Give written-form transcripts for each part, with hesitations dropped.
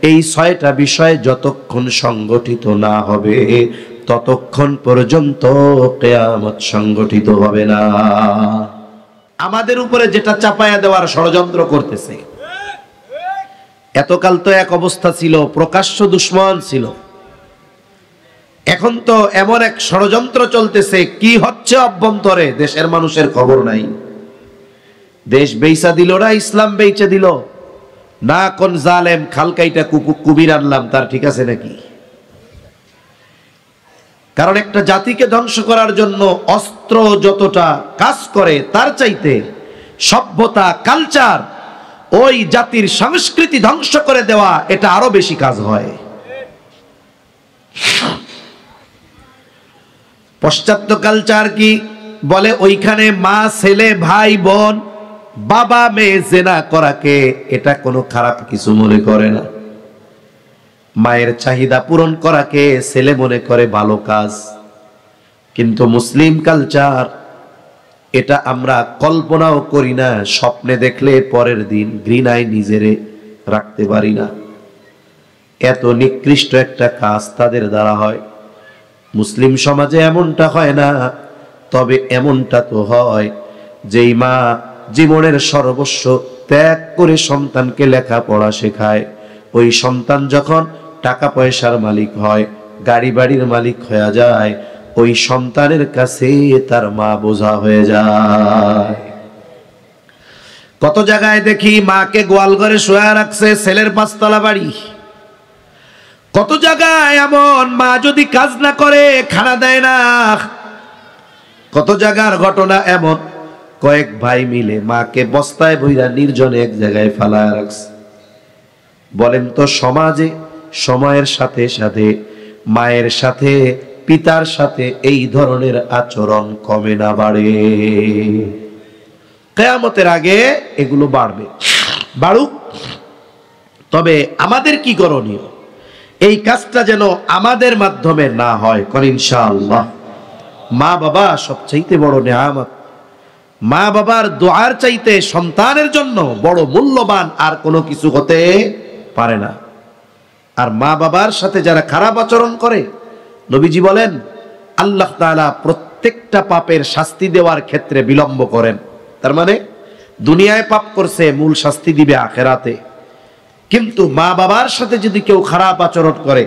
এই 6টা বিষয় যতক্ষণ সংগঠিত না হবে ততক্ষণ পর্যন্ত কিয়ামত সংগঠিত হবে না। আমাদের উপরে যেটা চাপায়া দেওয়ার ষড়যন্ত্র করতেছে, এতকাল তো এক অবস্থা ছিল, প্রকাশ্য দুশমন ছিল, এখন তো এমন এক ষড়যন্ত্র চলতেছে, কি হচ্ছে অভ্যন্তরে দেশের মানুষের খবর নাই। দেশ বেইচা দিল না, ইসলাম বেইচা দিল না, কোন জালেম খালকাইটা কুবির আনলাম তার ঠিক আছে নাকি? কারণ একটা জাতিকে ধ্বংস করার জন্য অস্ত্র যতটা কাজ করে তার চাইতে সভ্যতা, কালচার, ওই জাতির সংস্কৃতি ধ্বংস করে দেওয়া এটা আরো বেশি কাজ হয়। পাশ্চাত্য কালচার কি বলে? ওইখানে মা, ছেলে, ভাই, বোন, বাবা, মেয়ে জেনা করাকে এটা কোনো খারাপ কিছু মনে করে না। মায়ের চাহিদা পূরণ করাকে ছেলে মনে করে ভালো কাজ। কিন্তু মুসলিম কালচার এটা আমরা কল্পনাও করি না, স্বপ্নে দেখলে পরের দিন ঘৃণায় নিজেরে রাখতে পারি না। এত নিকৃষ্ট একটা কাজ তাদের দ্বারা হয়। মুসলিম সমাজে এমনটা হয় না, তবে এমনটা তো হয় যেই মা জীবনের সর্বস্ব ত্যাগ করে সন্তানকে লেখাপড়া শেখায়, ওই সন্তান যখন টাকা পয়সার মালিক হয়, গাড়ি বাড়ির মালিক হয়ে যায়, ওই সন্তানের কাছে তার মা বোঝা হয়ে যায়। কত জায়গায় দেখি মাকে গোয়াল ঘরে শুয়ে রাখছে, ছেলের 5 তলা বাড়ি। কত জায়গায় এমন মা যদি কাজ না করে খানা দেয় না। কত জায়গার ঘটনা এমন, কয়েক ভাই মিলে মাকে বস্তায় বইরা নির্জনে এক জায়গায় ফালায় রাখছে। বলেন তো সমাজে সময়ের সাথে সাথে মায়ের সাথে, পিতার সাথে এই ধরনের আচরণ কমে না বাড়ে? কিয়ামতের আগে এগুলো বাড়বে, বাড়ুক। তবে আমাদের কি করণীয়? এই কাজটা যেন আমাদের মাধ্যমে না হয়, কোন ইনশাআল্লাহ। মা বাবা সবচাইতে বড় নেয়ামত। মা বাবার দোয়ার চাইতে সন্তানের জন্য বড় মূল্যবান আর কোনো কিছু হতে পারে না। আর মা বাবার সাথে যারা খারাপ আচরণ করে, নবীজি বলেন আল্লাহ তাআলা প্রত্যেকটা পাপের শাস্তি দেওয়ার ক্ষেত্রে বিলম্ব করেন। তার মানে দুনিয়ায় পাপ করছে, মূল শাস্তি দিবে আখিরাতে। কিন্তু মা বাবার সাথে যদি কেউ খারাপ আচরণ করে,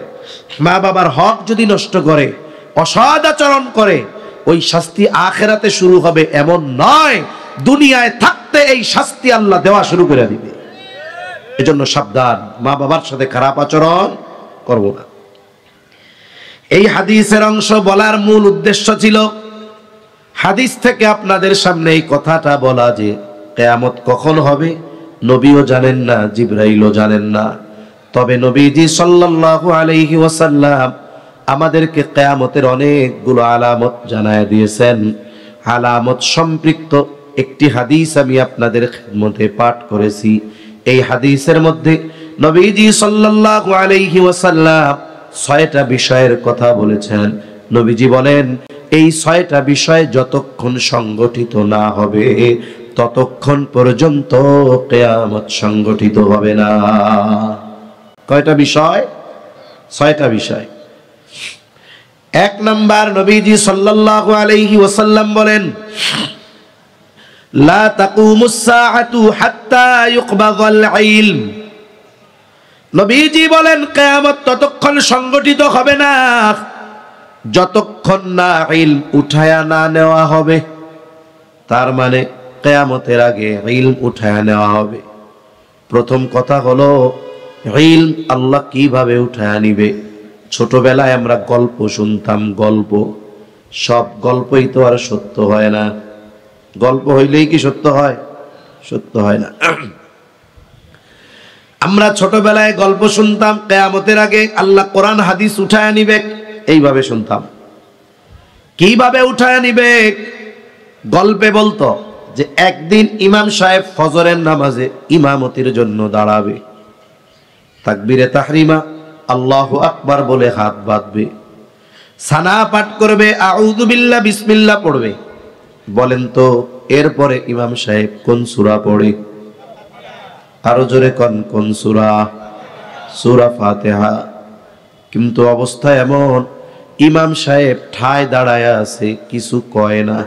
মা বাবার হক যদি নষ্ট করে, অসৎ আচরণ করে, ওই শাস্তি আখিরাতে শুরু হবে এমন নয়, দুনিয়ায় থাকতে এই শাস্তি আল্লাহ দেওয়া শুরু করে দিবে। এজন্য সাবধান, মা বাবার সাথে খারাপ আচরণ করব না। এই হাদিসের অংশ বলার মূল উদ্দেশ্য ছিল হাদিস থেকে আপনাদের সামনে এই কথাটা বলা যে কিয়ামত কখন হবে নবীও জানেন না, জিবরাইলও জানেন না। তবে নবীজি সাল্লাল্লাহু আলাইহি ওয়াসাল্লাম আমাদেরকে কিয়ামতের অনেকগুলো আলামত জানায় দিয়েছেন। আলামত সম্পৃক্ত একটি হাদিস আমি আপনাদের খিদমতে পাঠ করেছি। এই হাদিসের মধ্যে নবীজি সাল্লাল্লাহু আলাইহি ওয়াসাল্লাম 6টা বিষয়ের কথা বলেছেন। নবীজি বলেন এই 6টা বিষয় যতক্ষণ সংগঠিত না হবে ততক্ষণ পর্যন্ত কিয়ামত সংগঠিত হবে না। কয়টা বিষয়? 6টা বিষয়। 1 নাম্বার, নবীজি সাল্লাল্লাহু আলাইহি ওয়াসাল্লাম বলেন লা তাকুমুস সাআতু হাত্তা ইউকবাযাল ইলম। নবীজি বলেন কিয়ামত ততক্ষণ সংগঠিত হবে না যতক্ষণ না ইলম উঠায়া না নেওয়া হবে। তার মানে কিয়ামতের আগে ইলম উঠায়া নেওয়া হবে। প্রথম কথা হলো ইলম আল্লাহ কিভাবে উঠায়া নিবে। ছোটবেলায় আমরা গল্প শুনতাম, গল্প। সব গল্পই তো আর সত্য হয় না। গল্প হইলেই কি সত্য হয়? সত্য হয় না। আমরা ছোটবেলায় গল্প শুনতাম, কিয়ামতের আগে আল্লাহ কোরআন হাদিস উঠায়া নিবে, এইভাবে শুনতাম। কিভাবে উঠায়া নিবে? গল্পে বলতো যে একদিন ইমাম সাহেব ফজরের নামাজে ইমামতির জন্য দাঁড়াবে, তাকবীরে তাহরিমা আল্লাহু আকবার বলে হাত বাঁধবে, সানা পাঠ করবে, আউযু বিল্লাহ বিসমিল্লাহ পড়বে। বলেন তো এরপরে ইমাম সাহেব কোন সূরা পড়ে? আরো জোরে কোন সূরা? সূরা ফাতিহা। কিন্তু অবস্থা এমন, ইমাম সাহেব ঠায় দাঁড়ায় আছে, কিছু কয় না।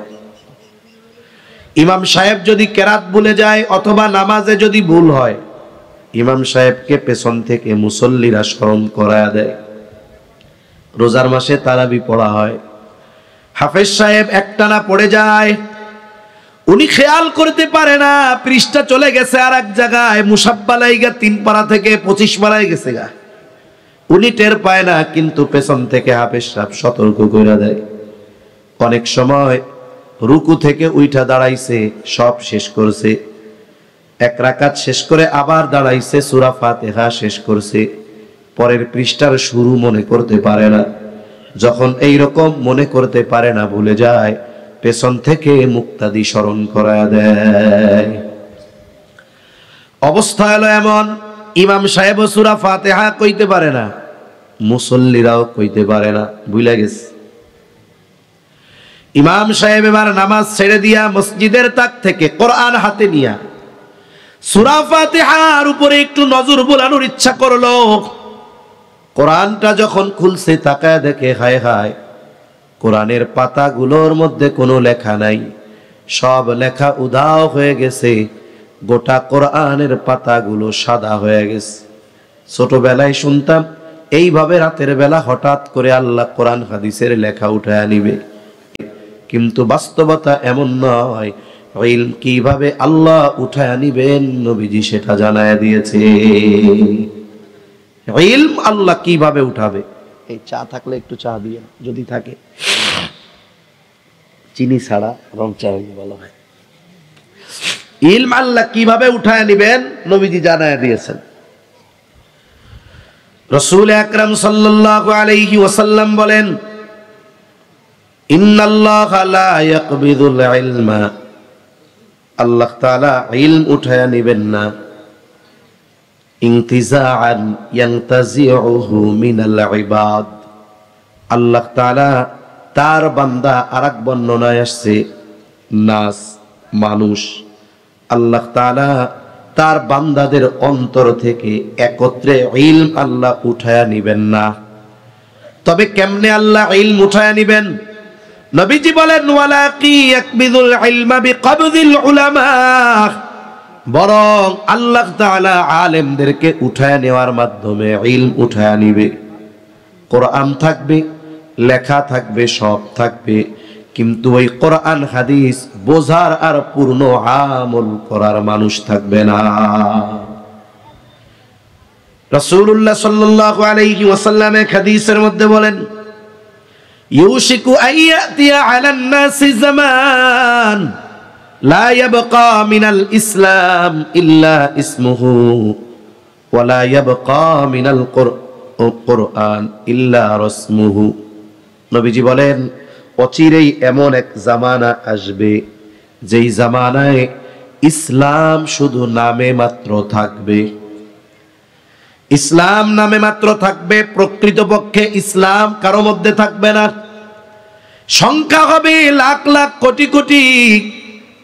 ইমাম সাহেব যদি কেরাত ভুলে যায় অথবা নামাজে যদি ভুল হয়, ইমাম সাহেবকে পেছন থেকে মুসল্লিরা স্মরণ করায়া দেয়। রোজার মাসে তারাবি পড়া হয়, হাফেজ সাহেব একটানা পড়ে যায়, উনি খেয়াল করতে পারে না পৃষ্ঠা চলে গেছে আর এক জায়গায়, মুসাব্বা লাইগা 3 পারা থেকে 25 পারায় গেছে গা, উনি টের পায় না, কিন্তু পেছন থেকে হাফেজ সাহেব সতর্ক করে দেয়। অনেক সময় রুকু থেকে উইঠা দাঁড়াইছে, সব শেষ করছে, 1 রাকাত শেষ করে আবার দাঁড়াইছে, সূরা ফাতিহা শেষ করছে, পরের পৃষ্ঠার শুরু মনে করতে পারে না। যখন এই রকম মনে করতে পারে না, ভুলে যায়, পেছন থেকে মুক্তাদি স্মরণ করায়া দেয়। অবস্থা হলো এমন, ইমাম সাহেব সূরা ফাতিহা কইতে পারে না, মুসল্লিরাও কইতে পারে না, ভুলে গেছে। ইমাম সাহেব এবার নামাজ ছেড়ে দিয়া মসজিদের তাক থেকে কোরআন হাতে নিয়া সূরা ফাতিহার উপরে একটু নজর বোলানোর ইচ্ছা করলো। কোরআনটা যখন খুলছে, তাকায় দেখে, হায় হায়, কোরআনের পাতাগুলোর মধ্যে কোনো লেখা নাই, সব লেখা উধাও হয়ে গেছে, গোটা কোরআনের পাতাগুলো সাদা হয়ে গেছে। ছোটবেলায় শুনতাম এইভাবে রাতের বেলা হঠাৎ করে আল্লাহ কোরআন হাদিসের লেখা উঠায় নিবে, কিন্তু বাস্তবতা এমন নয়। ইলম কিভাবে আল্লাহ উঠায় নিবেন নবীজি সেটা জানায় দিয়েছে। ইলম আল্লাহ কিভাবে উঠাবে, এই চা থাকলে একটু চা দিয়ে যদি থাকে, চিনি ছাড়া রং চা ভালো হয়। ইলম আল্লাহ কিভাবে উঠায় নিবেন নবীজি জানায় দিয়েছেন। রাসূল আকরাম সাল্লাল্লাহু আলাইহি ওয়াসাল্লাম বলেন, ইন্নাল্লাহা লা ইয়াকবিদুল ইলমা, আল্লাহ তাআলা ইলম উঠায় নিবেন না, ইনতিজাআন ইয়ানতাজিউহু মিনাল ইবাদ, আল্লাহ তাআলা তার বান্দা, আরেক বর্ণনায় আসছে নাস, মানুষ, আল্লাহ তাআলা তার বান্দাদের অন্তর থেকে একত্রে ইলম আল্লাহ উঠায়া নিবেন না। তবে কেমনে আল্লাহ ইলম উঠায়া নিবেন? নবীজি বলেন, ওয়ালাকি ইয়াকবিদুল ইলমা বিকবদিল উলামা, বরং আল্লাহ তাআলা আলেমদেরকে উঠায়া নেওয়ার মাধ্যমে ইলম উঠায়া নিবে। কোরআন থাকবে, লেখা থাকবে, সব থাকবে, কিন্তু ওই কোরআন হাদিস বোঝার আর পূর্ণ আমল করার মানুষ থাকবে না। রাসূলুল্লাহ সাল্লাল্লাহু আলাইহি ওয়াসাল্লাম এক হাদিসের মধ্যে বলেন, ইউশিকু আইয়াতিয়া আলান নাসি জামান লা ইয়াবকা মিনাল ইসলাম ইল্লা ইসমুহু ওয়া লা ইয়াবকা মিনাল কুরআন ইল্লা রাসমুহু। নবীজি বলেন, অচিরেই এমন এক জামানা আসবে, যেই জামানায় ইসলাম শুধু নামে মাত্র থাকবে। ইসলাম নামে মাত্র থাকবে, প্রকৃতপক্ষে ইসলাম কারো মধ্যে থাকবে না। সংখ্যা হবে লাখ লাখ, কোটি কোটি।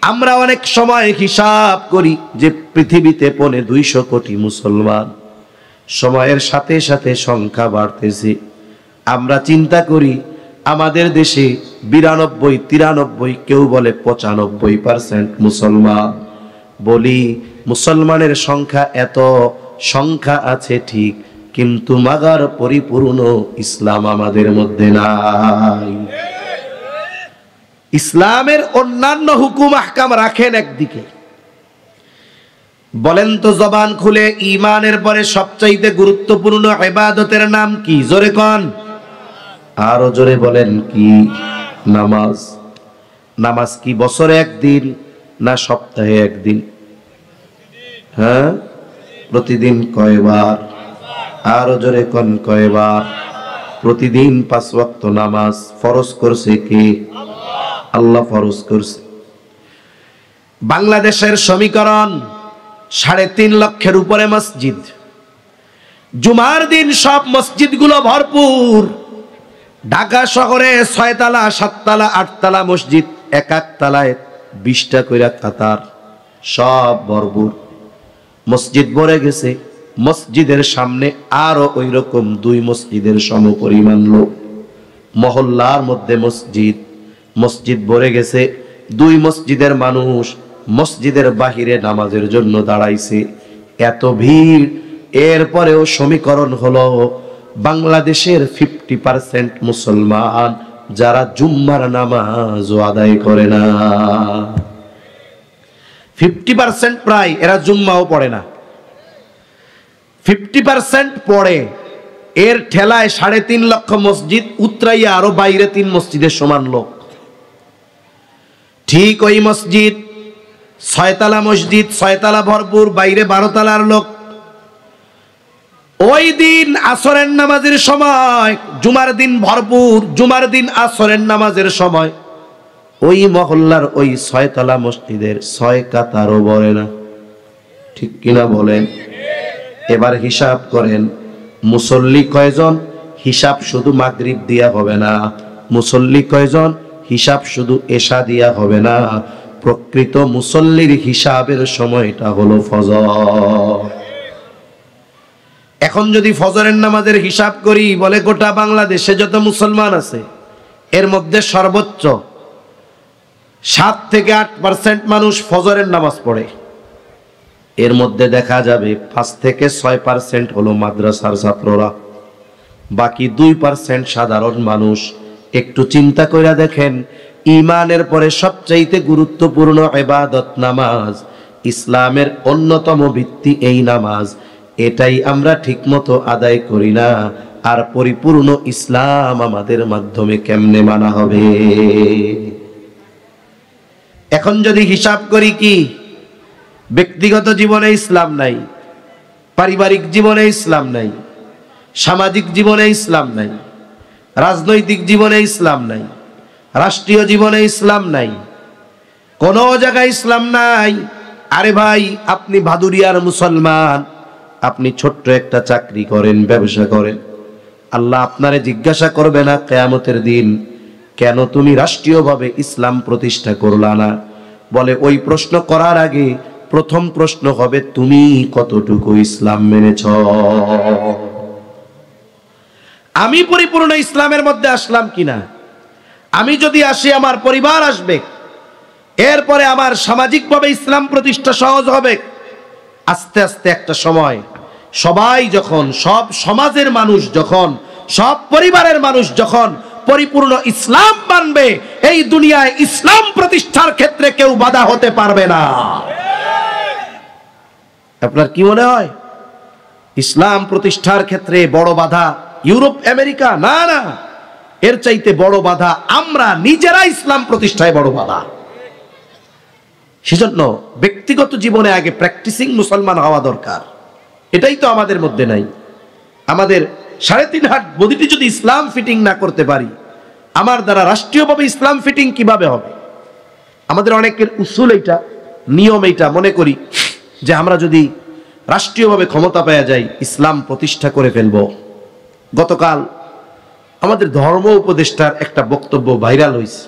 আমরা অনেক সময় হিসাব করি যে পৃথিবীতে 250 কোটি মুসলমান, সময়ের সাথে সাথে সংখ্যা বাড়তেছে। আমরা চিন্তা করি আমাদের দেশে 92, 93, কেউ বলে 95% মুসলমান। বলি, মুসলমানের সংখ্যা এত সংখ্যা আছে ঠিক, কিন্তু মাগার পরিপূর্ণ ইসলাম আমাদের মধ্যে নাই। ইসলামের অন্যান্য হুকুম আহকাম রাখেন একদিকে, বলেন তো জবান খুলে, ঈমানের পরে সবচাইতে গুরুত্বপূর্ণ ইবাদতের নাম কি? জোরে কোন, আরো জোরে বলেন কি? নামাজ। নামাজ কি বছরে একদিন না সপ্তাহে একদিন? হ্যাঁ, প্রতিদিন কয়বার? আরো জোরে কোন কয়বার? প্রতিদিন 5 ওয়াক্ত নামাজ ফরজ করছে কে? আল্লাহ ফরজ করছে। বাংলাদেশের সমীকরণ 3.5 লক্ষের উপরে মসজিদ। জুমার দিন সব মসজিদগুলো ভরপুর। ঢাকা শহরে 6 তলা, 7 তলা, 8 তলা মসজিদ, এক এক তলায় 20টা কইরা কাতার, সব ভরপুর। মসজিদ ভরে গেছে, মসজিদের সামনে আরো ওই রকম 2 মসজিদের সমপরিমাণ লোক, মহল্লার মধ্যে মসজিদ ভরে গেছে, 2 মসজিদের মানুষ মসজিদের বাহিরে নামাজের জন্য দাঁড়াইছে, এত ভিড়। এরপরেও সমীকরণ হলো বাংলাদেশের 50% মুসলমান যারা জুম্মার নামাজ আদায় করে না। 50% প্রায় এরা জুম্মাও পড়ে না। 50% পড়ে, এর ঠেলায় 3.5 লক্ষ মসজিদ উতরাইয়া আরো বাইরে 3 মসজিদের সমান লোক। ঠিক ওই মসজিদ 6 তলা মসজিদ, 6 তলা ভরপুর, বাইরে 12 তলার লোক। ওই দিন আসরের নামাজের সময়, জুমার দিন ভরপুর, জুমার দিন আসরের নামাজের সময় ওই মহল্লার ওই 6 তলা মসজিদের 6 কাতারও বলে না। ঠিক কিনা বলেন? এবার হিসাব করেন মুসল্লি কয়জন, হিসাব শুধু মাগরিব দিয়া হবে না। মুসল্লি কয়জন, হিসাব শুধু এশা দিয়া হবে না। প্রকৃত মুসল্লির হিসাবের সময়টা হলো ফজর। এখন যদি ফজরের নামাজের হিসাব করি, বলে গোটা বাংলাদেশে যত মুসলমান আছে এর মধ্যে সর্বোচ্চ 7 থেকে 8% মানুষ ফজরের নামাজ পড়ে। এর মধ্যে দেখা যাবে 5 থেকে 6% হলো মাদ্রাসার ছাত্ররা, বাকি 2% সাধারণ মানুষ। একটু চিন্তা করে দেখেন, ঈমানের পরে সবচাইতে গুরুত্বপূর্ণ ইবাদত নামাজ, ইসলামের অন্যতম ভিত্তি এই নামাজ, এটাই আমরা ঠিকমতো আদায় করি না। আর পরিপূর্ণ ইসলাম আমাদের মাধ্যমে কেমনে মানা হবে? এখন যদি হিসাব করি, কি ব্যক্তিগত জীবনে ইসলাম নাই, পারিবারিক জীবনে ইসলাম নাই, সামাজিক জীবনে ইসলাম নাই, রাজনৈতিক জীবনে ইসলাম নাই, রাষ্ট্রীয় জীবনে ইসলাম নাই, কোনো জায়গায় ইসলাম নাই। আরে ভাই, আপনি ভাদুরিয়ার মুসলমান, আপনি ছোট্ট একটা চাকরি করেন, ব্যবসা করেন, আল্লাহ আপনারে জিজ্ঞাসা করবে না কিয়ামতের দিন, কেন তুমি রাষ্ট্রীয়ভাবে ইসলাম প্রতিষ্ঠা করলা না? বলে ওই প্রশ্ন করার আগে প্রথম প্রশ্ন হবে, তুমি কতটুকু ইসলাম মেনেছ? আমি পরিপূর্ণ ইসলামের মধ্যে আসলাম কিনা? আমি যদি আসি, আমার পরিবার আসবে, এরপরে আমার সামাজিকভাবে ইসলাম প্রতিষ্ঠা সহজ হবে। আস্তে আস্তে একটা সময় সবাই যখন, সব সমাজের মানুষ যখন, সব পরিবারের মানুষ যখন পরিপূর্ণ ইসলাম মানবে, এই দুনিয়ায় ইসলাম প্রতিষ্ঠার ক্ষেত্রে কেউ বাধা হতে পারবে না। আপনার কি মনে হয় ইসলাম প্রতিষ্ঠার ক্ষেত্রে বড় বাধা ইউরোপ আমেরিকা? না না, এর চাইতে বড় বাধা আমরা নিজেরা ইসলাম প্রতিষ্ঠায় বড় বাধা। সেজন্য ব্যক্তিগত জীবনে আগে প্র্যাকটিসিং মুসলমান হওয়া দরকার। এটাই তো আমাদের মধ্যে নাই। আমাদের 3.5 হাত বডিটি যদি ইসলাম ফিটিং না করতে পারি, আমার দ্বারা রাষ্ট্রীয়ভাবে ইসলাম ফিটিং কিভাবে হবে? আমাদের অনেকের উসুল এইটা, নিয়ম এইটা, মনে করি যে আমরা যদি রাষ্ট্রীয়ভাবে ক্ষমতা পেয়ে যাই, ইসলাম প্রতিষ্ঠা করে ফেলব। গতকাল আমাদের ধর্ম উপদেষ্টার একটা বক্তব্য ভাইরাল হয়েছে।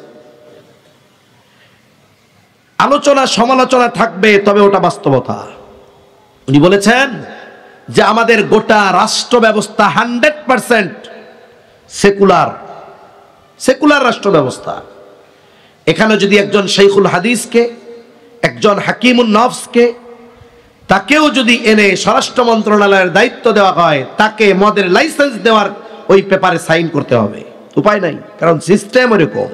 আলোচনা সমালোচনা থাকবে, তবে ওটা বাস্তবতা। উনি বলেছেন যে আমাদের গোটা রাষ্ট্র ব্যবস্থা 100% সেকুলার রাষ্ট্র ব্যবস্থা। এখানে যদি একজন শাইখুল হাদিসকে, একজন হাকিমুন নফসকে, তাকেও যদি এনে স্বরাষ্ট্র মন্ত্রণালয়ের দায়িত্ব দেওয়া হয়, তাকে মদের লাইসেন্স দেওয়ার ওই পেপারে সাইন করতে হবে। উপায় নাই, কারণ সিস্টেম এরকম।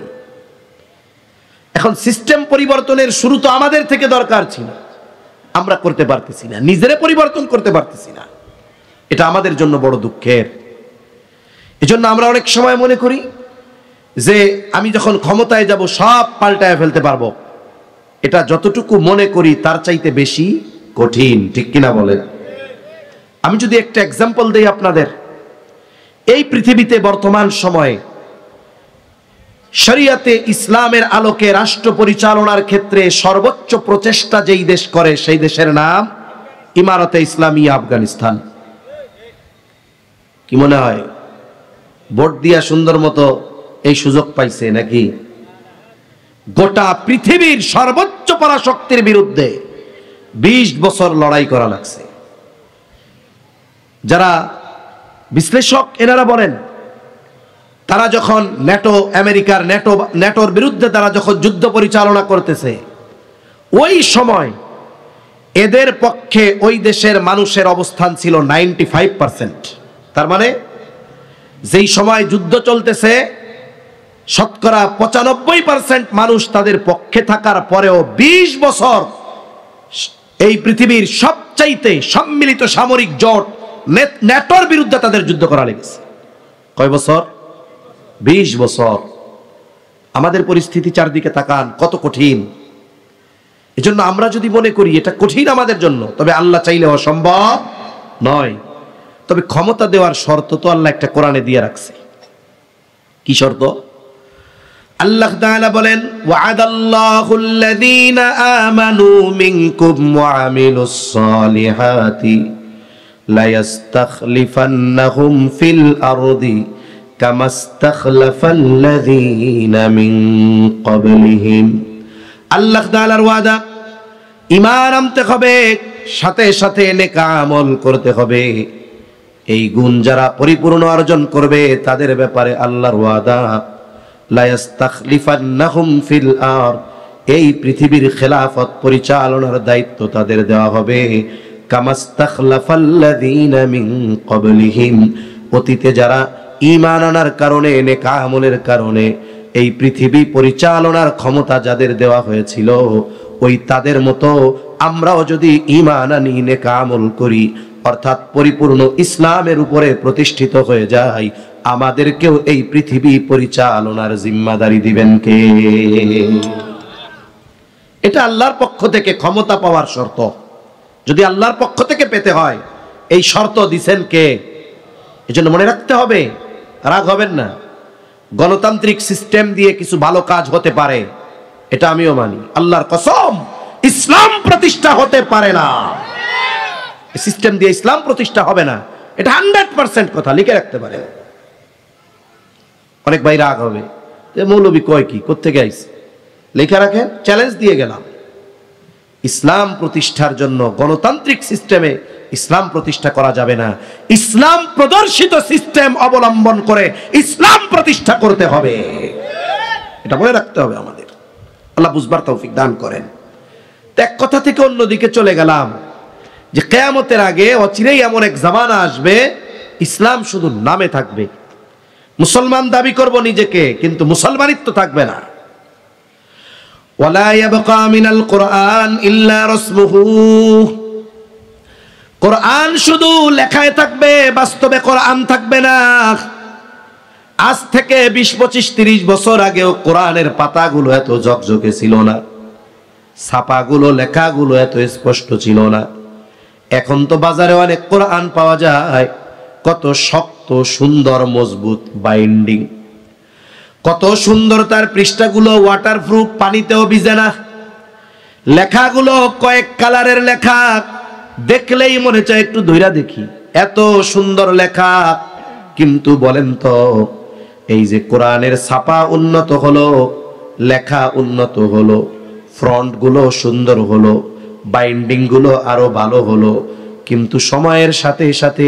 এখন সিস্টেম পরিবর্তনের শুরু তো আমাদের থেকে দরকার ছিল, আমরা করতে পারতেছি না, নিজেরা পরিবর্তন করতে পারতেছি না। এটা আমাদের জন্য বড় দুঃখের। এজন্য আমরা অনেক সময় মনে করি যে আমি যখন ক্ষমতায় যাব সব পাল্টায় ফেলতে পারবো। এটা যতটুকু মনে করি তার চাইতে বেশি কঠিন। ঠিক কিনা বলেন? আমি যদি একটা এক্সাম্পল দেই আপনাদের, এই পৃথিবীতে বর্তমান সময়ে শরিয়াতে ইসলামের আলোকে রাষ্ট্র পরিচালনার ক্ষেত্রে সর্বোচ্চ প্রচেষ্টা যেই দেশ করে, সেই দেশের নাম ইমারতে ইসলামিয়া আফগানিস্তান। কি মনে হয় ভোট দিয়া সুন্দর মতো এই সুযোগ পাইছে নাকি? গোটা পৃথিবীর সর্বোচ্চ পরাশক্তির বিরুদ্ধে 20 বছর লড়াই করা লাগছে। যারা বিশ্লেষক এনারা বলেন, তারা যখন আমেরিকার ন্যাটোর বিরুদ্ধে তারা যখন যুদ্ধ পরিচালনা করতেছে, ওই সময় এদের পক্ষে ওই দেশের মানুষের অবস্থান ছিল 95%। তার মানে যেই সময় যুদ্ধ চলতেছে শতকরা 95% মানুষ তাদের পক্ষে থাকার পরেও 20 বছর এই পৃথিবীর সবচাইতে সম্মিলিত সামরিক জোট ন্যাটোর বিরুদ্ধে তাদের যুদ্ধ করা লেগেছে। কয় বছর? 20 বছর। আমাদের পরিস্থিতি চারদিকে তাকান, কত কঠিন। এজন্য আমরা যদি মনে করি এটা কঠিন আমাদের জন্য, তবে আল্লাহ চাইলে অসম্ভব নয়। তবে ক্ষমতা দেওয়ার শর্ত তো আল্লাহ একটা কোরআনে দিয়ে রাখছে। কি শর্ত? আল্লাহ তাআলা বলেন, ওয়া'আদাল্লাহুল্লাযীনা আমানু মিনকুম ওয়া আমিলুস সালিহাতি লা ইস্তাখলিফান্নাহুম ফিল আরদি কামাস্তাখলাফাল্লাযীনা মিন ক্বাবলিহিম। আল্লাহ তাআলার ওয়াদা, ঈমান আনতে হবে, সাথে সাথে নেক আমল করতে হবে। এই গুণ যারা পরিপূর্ণ অর্জন করবে তাদের ব্যাপারে আল্লাহর ওয়াদা, লা ইস্তাখলিফান্নাহুম ফিল আরদ, এই পৃথিবীর খেলাফত পরিচালনার দায়িত্ব তাদের দেওয়া হবে। কামাস্তাখলাফাল্লাযীনা মিন ক্বাবলিহিম, অতীতে যারা ঈমান আনার কারণে নেক আমলের কারণে এই পৃথিবী পরিচালনার ক্ষমতা যাদের দেওয়া হয়েছিল, ওই তাদের মতো আমরাও যদি ঈমান আনি, নেক আমল করি, অর্থাৎ পরিপূর্ণ ইসলামের উপরে প্রতিষ্ঠিত হয়ে যাই, আমাদেরকেও এই পৃথিবী পরিচালনার জিম্মাদারি দিবেন কে? এটা আল্লাহর পক্ষ থেকে ক্ষমতা পাওয়ার শর্ত। যদি আল্লাহর পক্ষ থেকে পেতে হয়, এই শর্ত দিছেন কে? এজন্য মনে রাখতে হবে, রাগ হবেন না। গণতান্ত্রিক সিস্টেম দিয়ে কিছু ভালো কাজ হতে পারে, এটা আমিও মানি। আল্লাহর কসম, ইসলাম প্রতিষ্ঠা হতে পারে না। সিস্টেম দিয়ে ইসলাম প্রতিষ্ঠা হবে না, এটা 100% কথা, লিখে রাখতে পারে। অনেক ভাই রাগ হবে, মৌলবী কয় কি, কোত্থেকে আইছে, লেখা রাখেন, চ্যালেঞ্জ দিয়ে গেলাম। ইসলাম প্রতিষ্ঠার জন্য গণতান্ত্রিক সিস্টেমে ইসলাম প্রতিষ্ঠা করা যাবে না। ইসলাম প্রদর্শিত সিস্টেম অবলম্বন করে ইসলাম প্রতিষ্ঠা করতে হবে, এটা মনে রাখতে হবে আমাদের। আল্লাহ বুঝবার তৌফিক দান করেন। এক কথা থেকে অন্যদিকে চলে গেলাম যে কিয়ামতের আগে অচিরেই এমন এক জামানা আসবে, ইসলাম শুধু নামে থাকবে। মুসলমান দাবি করব নিজেকে, কিন্তু মুসলমানিত্ব থাকবে না। ওয়ালা ইয়াবকা মিনাল কুরআন ইল্লা রাসমুহু, কোরআন শুধু লেখায় থাকবে, বাস্তবে কোরআন থাকবে না। আজ থেকে 20, 25, 30 বছর আগেও কোরআনের পাতাগুলো এত ঝকঝকে ছিল না, ছাপাগুলো, লেখাগুলো এত স্পষ্ট ছিল না। এখন তো বাজারে অনেক কোরআন পাওয়া যায়, কত শক্ত, সুন্দর, মজবুত বাইন্ডিং, কত সুন্দর তার পৃষ্ঠাগুলো, ওয়াটারপ্রুফ, পানিতেও ভিজে না। লেখাগুলো কয়েক কালারের লেখা, দেখলেই মনে চায় একটু ধইরা দেখি, এত সুন্দর লেখা। কিন্তু বলেন তো, এই যে কোরআনের ছাপা উন্নত হলো, লেখা উন্নত হলো, ফ্রন্ট গুলো সুন্দর হলো, বাইন্ডিং গুলো আরো ভালো হলো, কিন্তু সময়ের সাথে সাথে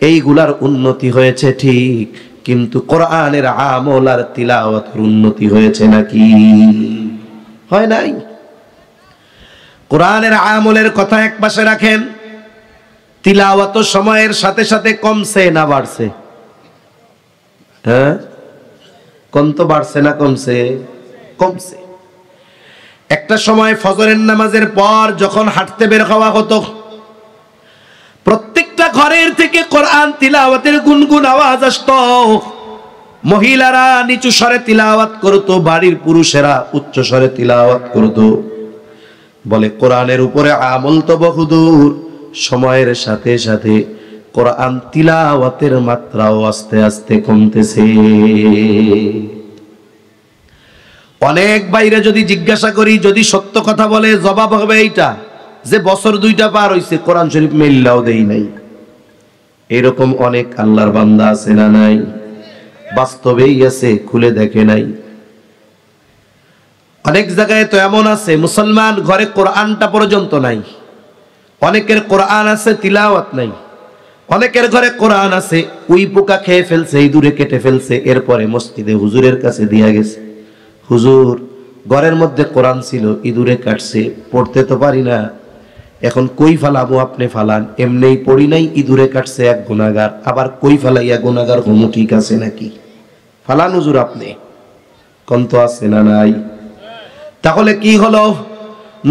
এইগুলার উন্নতি হয়েছে ঠিক, কিন্তু কোরআনের আমল আর তিলাওয়াতের উন্নতি হয়েছে নাকি? হয় নাই। কোরআনের আমলের কথা এক পাশে রাখেন, তিলাওয়াত সময়ের সাথে সাথে কমছে না বাড়ছে? হ্যাঁ, কোন তো বাড়ছে না কমছে? কমছে। একটা সময় ফজরের নামাজের পর যখন হাঁটতে বের হওয়া হতো, প্রত্যেকটা ঘরের থেকে কোরআন তিলাওয়াতের গুনগুন আওয়াজ আসতো। মহিলারা নিচু স্বরে তিলাওয়াত করতো, বাড়ির পুরুষেরা উচ্চ স্বরে তিলাওয়াত করতো। বলে কোরআনের উপরে আমল তো বহুদূর, সময়ের সাথে সাথে কোরআন তিলাওয়াতের মাত্রাও আস্তে আস্তে কমতেছে। অনেক বাইরে যদি জিজ্ঞাসা করি, যদি সত্য কথা বলে, জবাব হবে এইটা যে বছর 2টা পার হইছে, কোরআন শরীফ মিল্লাও দেই নাই। এরকম অনেক আল্লাহর বান্দা আছে না নাই? বাস্তবেই আছে, খুলে দেখে নাই। অনেক জায়গায় তো এমন আছে মুসলমান ঘরে কোরআনটা পর্যন্ত নাই, অনেকের কোরআন আছে তিলাওয়াত নাই। অনেকের ঘরে কোরআন আছে, উই পোকা খেয়ে ফেলছে, ইঁদুরে কেটে ফেলছে, এরপরে মসজিদে হুজুরের কাছে দিয়া গেছে, হুজুর ঘরের মধ্যে কোরআন ছিল, ইঁদুরে কাটছে, পড়তে তো পারি না, এখন কই ফালাবো? আপনি ফালান। এমনিই পড়ি নাই, ইঁদুরে কাটছে, এক গুনাহগার, আবার কই ফালাইয়া গুনাহগার হমু, ঠিক আছে নাকি? ফালান হুজুর আপনি, কোন তো আছে না নাই? তাহলে কি হলো?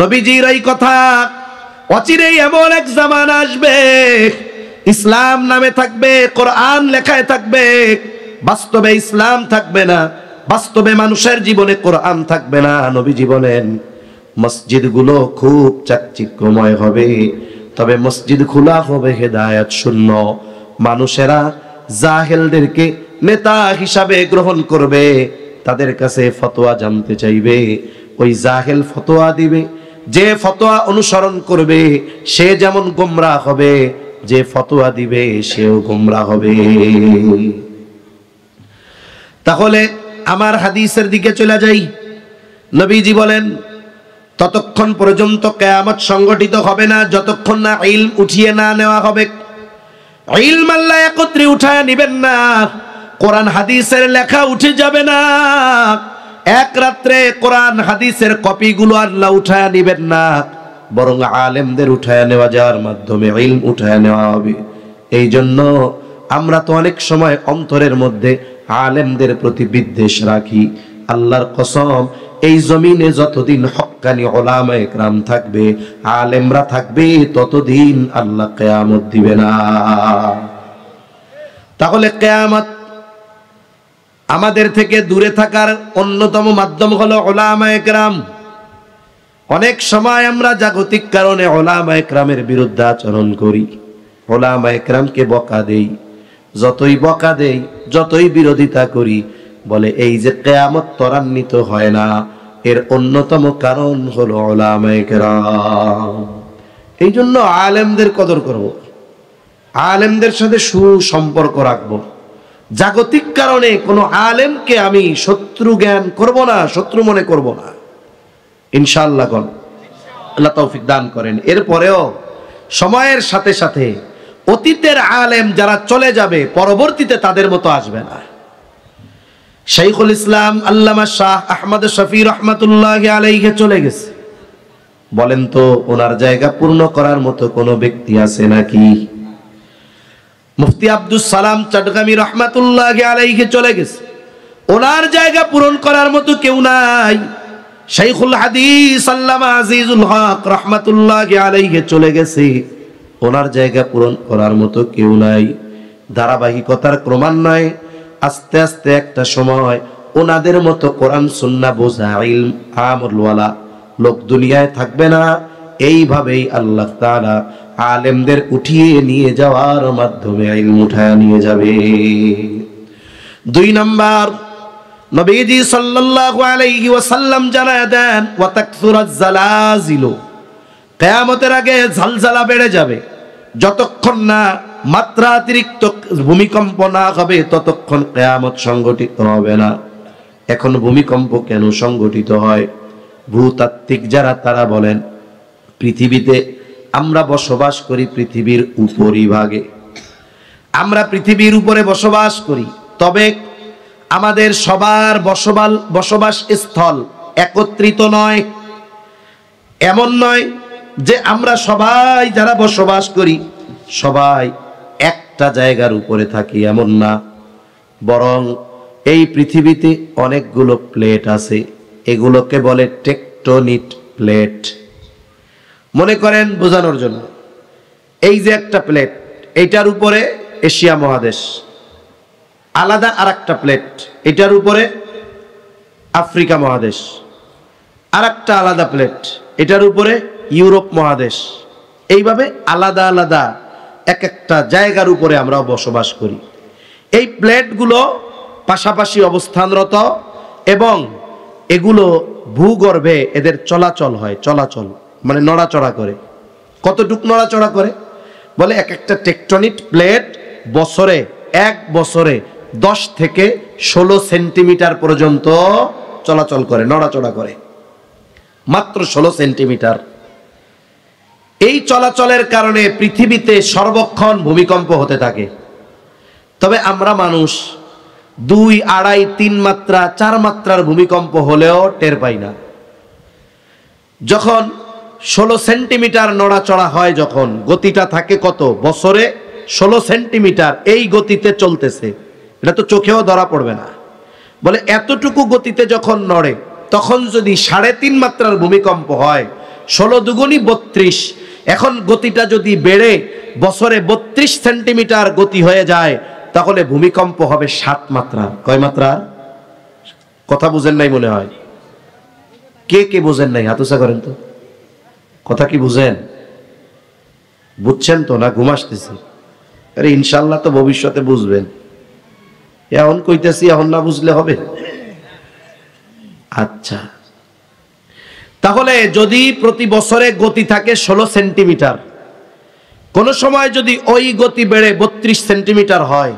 নবীজির এই কথা, অচিরেই এমন এক জামানা আসবে, ইসলাম নামে থাকবে, কোরআন লেখায় থাকবে, বাস্তবে ইসলাম থাকবে না, বাস্তবে মানুষের জীবনে কোরআন থাকবে না। নবীজি বলেন মসজিদগুলো খুব চাকচিক্যময় হবে, তবে মসজিদ খোলা হবে হেদায়েত শূন্য। মানুষেরা জাহেলদেরকে নেতা হিসাবে গ্রহণ করবে, তাদের কাছে ফতোয়া জানতে চাইবে, ওই জাহেল ফতোয়া দিবে, যে ফতোয়া অনুসরণ করবে সে যেমন গোমরাহ হবে, যে ফতোয়া দিবে সেও গোমরাহ হবে। তাহলে আমার হাদিসের দিকে চলে যাই। নবীজি বলেন ততক্ষণ পর্যন্ত কিয়ামত সংগঠিত হবে না যতক্ষণ না ইলম উঠিয়ে না নেওয়া হবে। ইলম আল্লাহ একত্রে উঠায় নিবেন না, কোরআন হাদিসের লেখা উঠে যাবে না, এক রাত্রে কোরআন হাদিসের কপিগুলো আল্লাহ উঠায় নিবেন না, বরং আলেমদের উঠায় নেওয়া যাওয়ার মাধ্যমে ইলম উঠায় নেওয়া হবে। এই জন্য আমরা তো অনেক সময় অন্তরের মধ্যে আলেমদের প্রতি বিদ্বেষ রাখি। আল্লাহর কসম, এই জমিনে যতদিন হক্কানি উলামায়ে কেরাম থাকবে, আলেমরা থাকবে, ততদিন আল্লাহ কিয়ামত দিবে না। তাহলে কিয়ামত আমাদের থেকে দূরে থাকার অন্যতম মাধ্যম হলো উলামায়ে কেরাম। অনেক সময় আমরা জাগতিক কারণে উলামায়ে কেরামের বিরুদ্ধে আচরণ করি, উলামায়ে কেরামকে বকা দেই, যতই বকা দেই, যতই বিরোধিতা করি, বলে এই যে কিয়ামত ত্বরান্বিত হয় না, এর অন্যতম কারণ হলো উলামায়ে কেরাম। এই জন্য আলেমদের কদর করব, আলেমদের সাথে সুসম্পর্ক রাখবো। জাগতিক কারণে কোনো আলেমকে আমি শত্রু জ্ঞান করব না, শত্রু মনে করব না, ইনশাআল্লাহ। কোন আল্লাহ তৌফিক দান করেন। এরপরেও সময়ের সাথে সাথে অতীতের আলেম যারা চলে যাবে, পরবর্তীতে তাদের মতো আসবে না। শাইখুল ইসলাম আল্লামা শাহ আহমদ শফি রহমাতুল্লাহি আলাইহি চলে গেছে, বলেন তো ওনার জায়গা পূর্ণ করার মতো কোনো ব্যক্তি আছে নাকি? মুফতি আব্দুস সালাম চট্টগ্রামী রহমাতুল্লাহি আলাইহি চলে গেছে, ওনার জায়গা পূরণ করার মতো কেউ নাই। শাইখুল হাদিস আল্লামা আজিজুল হক রহমাতুল্লাহি আলাইহি চলে গেছে, ওনার জায়গা পূরণ করার মতো কেউ নাই। ধারাবাহিকতার ক্রমান্বয়ে আস্তে আস্তে একটা সময় ওনাদের মতো কোরআন সুন্নাহ বোঝা ইলম আমলওয়ালা লোক দুনিয়ায় থাকবে না। এইভাবেই আল্লাহ তাআলা আলেমদের উঠিয়ে নিয়ে যাওয়ার মাধ্যমে ইলম উঠায় নিয়ে যাবে। 2 নাম্বার, নবীজি সাল্লাল্লাহু আলাইহি ওয়াসাল্লাম জানায় দেন ওয়া তাকসুরাজ জালাজিলু, কিয়ামতের আগে ঝলঝলা বেড়ে যাবে। যতক্ষণ না মাত্রাতিরিক্ত ভূমিকম্প না হবে ততক্ষণ কিয়ামত সংগঠিত হবে না। এখন ভূমিকম্প কেন সংগঠিত হয়? ভূতাত্ত্বিক যারা তারা বলেন পৃথিবীতে আমরা বসবাস করি পৃথিবীর উপরিভাগে, আমরা পৃথিবীর উপরে বসবাস করি, তবে আমাদের সবার বসবাস স্থল একত্রিত নয়। এমন নয় যে আমরা সবাই যারা বসবাস করি সবাই একটা জায়গার উপরে থাকি, এমন না। বরং এই পৃথিবীতে অনেকগুলো প্লেট আছে, এগুলোকে বলে টেকটনিক প্লেট। মনে করেন বোঝানোর জন্য, এই যে একটা প্লেট, এইটার উপরে এশিয়া মহাদেশ, আলাদা আর একটা প্লেট, এটার উপরে আফ্রিকা মহাদেশ, আর একটা আলাদা প্লেট, এটার উপরে ইউরোপ মহাদেশ। এইভাবে আলাদা আলাদা এক একটা জায়গার উপরে আমরা বসবাস করি। এই প্লেটগুলো পাশাপাশি অবস্থানরত এবং এগুলো ভূগর্ভে এদের চলাচল হয়, চলাচল মানে নড়াচড়া করে। কতটুক নড়াচড়া করে? বলে এক একটা টেকটনিক প্লেট বছরে, এক বছরে 10 থেকে 16 সেন্টিমিটার পর্যন্ত চলাচল করে, নড়াচড়া করে, মাত্র 16 সেন্টিমিটার। এই চলাচলের কারণে পৃথিবীতে সর্বক্ষণ ভূমিকম্প হতে থাকে। তবে আমরা মানুষ 2, 2.5, 3 মাত্রা 4 মাত্রার ভূমিকম্প হলেও টের পাই না। যখন 16 সেন্টিমিটার নড়াচড়া হয়, যখন গতিটা থাকে কত, বছরে 16 সেন্টিমিটার এই গতিতে চলতেছে, এটা তো চোখেও ধরা পড়বে না। বলে এতটুকু গতিতে যখন নড়ে, তখন যদি 3.5 মাত্রার ভূমিকম্প হয়, 16 দুগুণী 32, এখন গতিটা যদি বেড়ে বছরে 32 সেন্টিমিটার গতি হয়ে যায়, তাহলে ভূমিকম্প হবে 7 মাত্রা। কয় মাত্রা? কথা বুঝেন নাই মনে হয়। কে কে বুঝেন নাই হাত উঁচা করেন তো। কথা কি বুঝেন? বুঝছেন তো না ঘুম আসতেছে? আরে ইনশাল্লাহ তো ভবিষ্যতে বুঝবেন। এখন কইতেছি, এখন না বুঝলে হবে? আচ্ছা, তাহলে যদি প্রতি বছরে গতি থাকে 16 সেন্টিমিটার, কোন সময় যদি ওই গতি বেড়ে 32 সেন্টিমিটার হয়,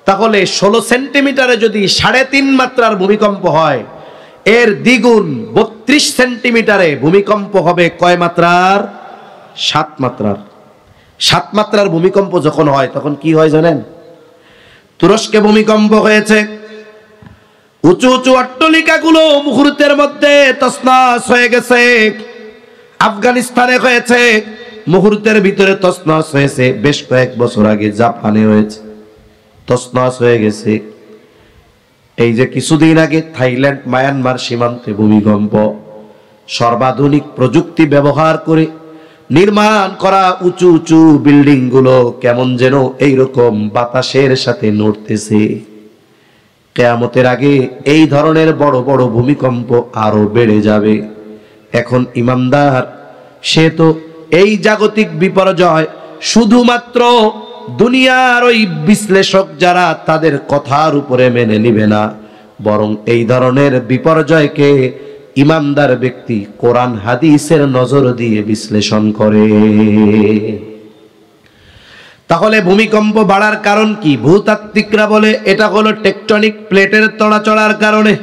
তাহলে 16 সেন্টিমিটারে যদি 3.5 মাত্রার ভূমিকম্প হয়, এর দ্বিগুণ 32 সেন্টিমিটারে ভূমিকম্প হবে কয় মাত্রার? 7 মাত্রার। 7 মাত্রার ভূমিকম্প যখন হয়, তখন কি হয় জানেন? তুরস্কে ভূমিকম্প হয়েছে, উঁচু উঁচু অট্টালিকাগুলো মুহূর্তের মধ্যে তছনছ হয়ে গেছে। আফগানিস্তানে হয়েছে, মুহূর্তের ভিতরে তছনছ হয়েছে। বেশ কয়েক বছর আগে জাপানে হয়েছে, তছনছ হয়ে গেছে। এই যে কিছুদিন আগে থাইল্যান্ড মায়ানমার সীমান্তে ভূমিকম্প। সর্বাধুনিক প্রযুক্তি ব্যবহার করে নির্মাণ করা উঁচু উঁচু বিল্ডিং গুলো কেমন যেন এইরকম বাতাসের সাথে নড়তেছে। কিয়ামতের আগে এই ধরনের বড় বড় ভূমিকম্প আরো বেড়ে যাবে। এখন ইমানদার সে তো এই জাগতিক বিপর্যয় শুধুমাত্র দুনিয়ার ওই বিশ্লেষক যারা, তাদের কথার উপরে মেনে নিবে না, বরং এই ধরনের বিপর্যয়কে ইমানদার ব্যক্তি কোরআন হাদিসের নজর দিয়ে বিশ্লেষণ করে। তাহলে ভূমিকম্প বাড়ার কারণ কি? ভূতাত্ত্বিকরা বলে এটা হলো টেকটনিক প্লেটের নড়াচড়ার কারণে।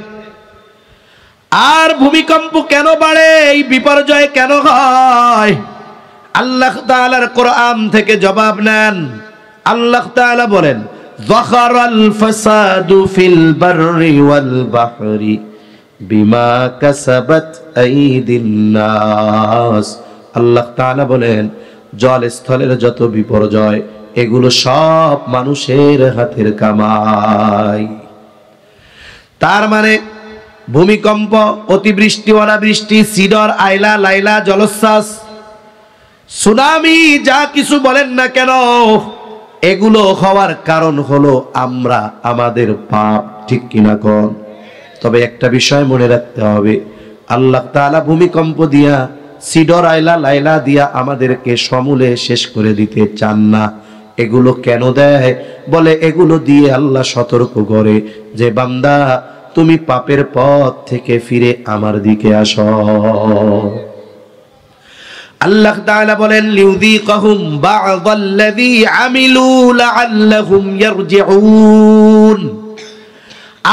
আর ভূমিকম্প কেন বাড়ে, এই বিপর্যয় কেন হয়? আল্লাহ তাআলার কোরআন থেকে জবাব নেন। আল্লাহ তাআলা বলেন, যাখারাল ফাসাদু ফিল বাররি ওয়াল বাহরি বিমা কাসাবাত আইদিন নাস। আল্লাহ তাআলা বলেন, জল স্থলের যত বিপর্যয়, এগুলো সব মানুষের হাতের কামাই। তার মানে ভূমিকম্প, অতিবৃষ্টি, অনাবৃষ্টি, সিডর, আইলা, লাইলা, জলোচ্ছ্বাস, সুনামি, যা কিছু বলেন না কেন, এগুলো হওয়ার কারণ হলো আমরা, আমাদের পাপ। ঠিক কিনা কোন? তবে একটা বিষয় মনে রাখতে হবে, আল্লাহ তাআলা ভূমিকম্প দিয়া, সিডর, আইলা, লাইলা দিয়া আমাদেরকে সমূলে শেষ করে দিতে চান না। এগুলো কেন দেয়? বলে এগুলো দিয়ে আল্লাহ সতর্ক করে যে বান্দা, তুমি পাপের পথ থেকে ফিরে আমার দিকে আসো। আল্লাহ তাআলা বলেন, লিউযীকাহুম বা'দাল্লাযী আমিলু লাআল্লাহুম ইয়ারজিউন।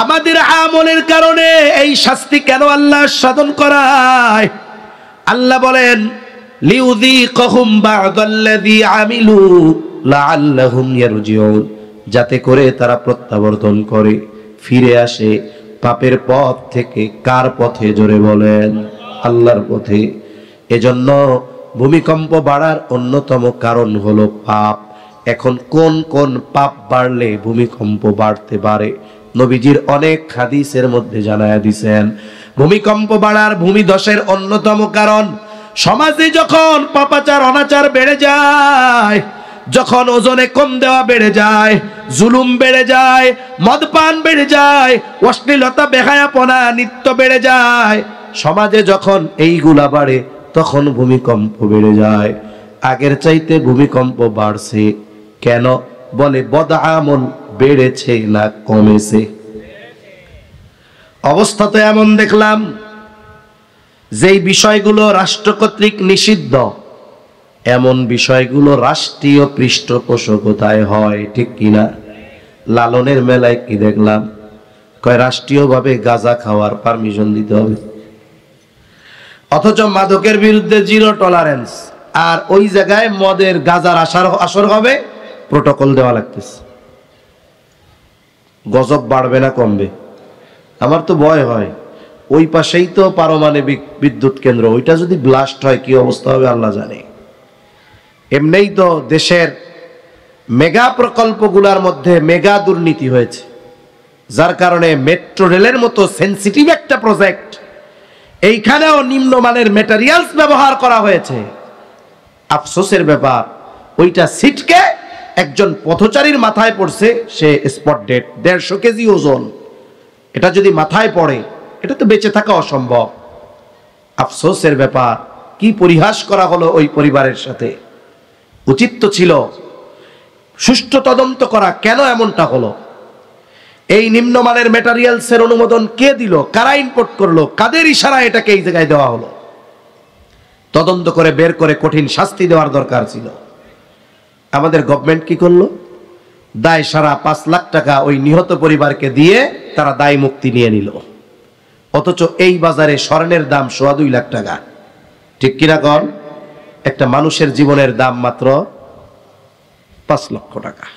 আমাদের আমলের কারণে এই শাস্তি কেন আল্লাহ সাধন করায়? আল্লাহ বলেন, লিউযীকাহুম বা'দাল্লাযী আমিলু লাআল্লাহুম ইয়ারজিউন, যাতে করে তারা প্রত্যাবর্তন করে, ফিরে আসে পাপের পথ থেকে। কার পথে? জোরে বলেন, আল্লাহর পথে। এজন্য ভূমিকম্প বাড়ার অন্যতম কারণ হলো পাপ। এখন কোন কোন পাপ বাড়লে ভূমিকম্প বাড়তে পারে? নবীজির অনেক হাদিসের মধ্যে জানায়া দিয়েছেন, ভূমিকম্প বাড়ার, ভূমিধসের অন্যতম কারণ সমাজে যখন পাপাচার, অনাচার বেড়ে যায়, যখন ওজনে কম দেওয়া বেড়ে যায়, জুলুম বেড়ে যায়, মদপান বেড়ে যায়, অশ্লীলতা, বেহায়াপনা, নিত্য বেড়ে যায়, সমাজে যখন এইগুলা বাড়ে, তখন ভূমিকম্প বেড়ে যায়। আগের চাইতে ভূমিকম্প বাড়ছে কেন? বলে বদআমল বেড়েছে না কমেছে? অবস্থা তো এমন দেখলাম, যেই বিষয়গুলো রাষ্ট্র কর্তৃক নিষিদ্ধ, এমন বিষয়গুলো রাষ্ট্রীয় পৃষ্ঠপোষকতায় হয়। ঠিক কিনা? লালনের মেলায় কি দেখলাম? কয় রাষ্ট্রীয়ভাবে গাঁজা খাওয়ার পারমিশন দিতে হবে, অথচ মাদকের বিরুদ্ধে জিরো টলারেন্স। আর ওই জায়গায় মদের গাজার আসর হবে, প্রোটোকল দেওয়া লাগতেছে। গজব বাড়বে না কমবে? আমার তো ভয় হয়, ওই পাশেই তো পারমাণবিক বিদ্যুৎ কেন্দ্র, ওইটা যদি ব্লাস্ট হয় কি অবস্থা হবে আল্লাহ জানে। এমনিই তো দেশের মেগা প্রকল্পগুলোর মধ্যে মেগা দুর্নীতি হয়েছে, যার কারণে মেট্রো রেলের মতো সেনসিটিভ একটা প্রজেক্ট, এইখানেও নিম্নমানের ম্যাটেরিয়ালস ব্যবহার করা হয়েছে। আফসোসের ব্যাপার, ওইটা সিটকে একজন পথচারীর মাথায় পড়ছে, সে স্পট ডেড, 150 কেজি ওজন। এটা যদি মাথায় পড়ে, এটা তো বেঁচে থাকা অসম্ভব। আফসোসের ব্যাপার, কি পরিহাস করা হলো ওই পরিবারের সাথে। উচিত তো ছিল সুষ্ঠু তদন্ত করা, কেন এমনটা হলো। এই নিম্নমানের ম্যাটেরিয়ালসের অনুমোদন কে দিল, কারা ইম্পোর্ট করলো, কাদের ইশারায় এটাকে এই জায়গায় দেওয়া হলো, তদন্ত করে বের করে কঠিন শাস্তি দেওয়ার দরকার ছিল। আমাদের গভর্নমেন্ট কি করলো, দায় সারা 5 লাখ টাকা ওই নিহত পরিবারকে দিয়ে তারা দায় মুক্তি নিয়ে নিল। অথচ এই বাজারে স্বর্ণের দাম 2.5 লাখ টাকা। ঠিক কিনা কর? একটা মানুষের জীবনের দাম মাত্র 5 লক্ষ টাকা।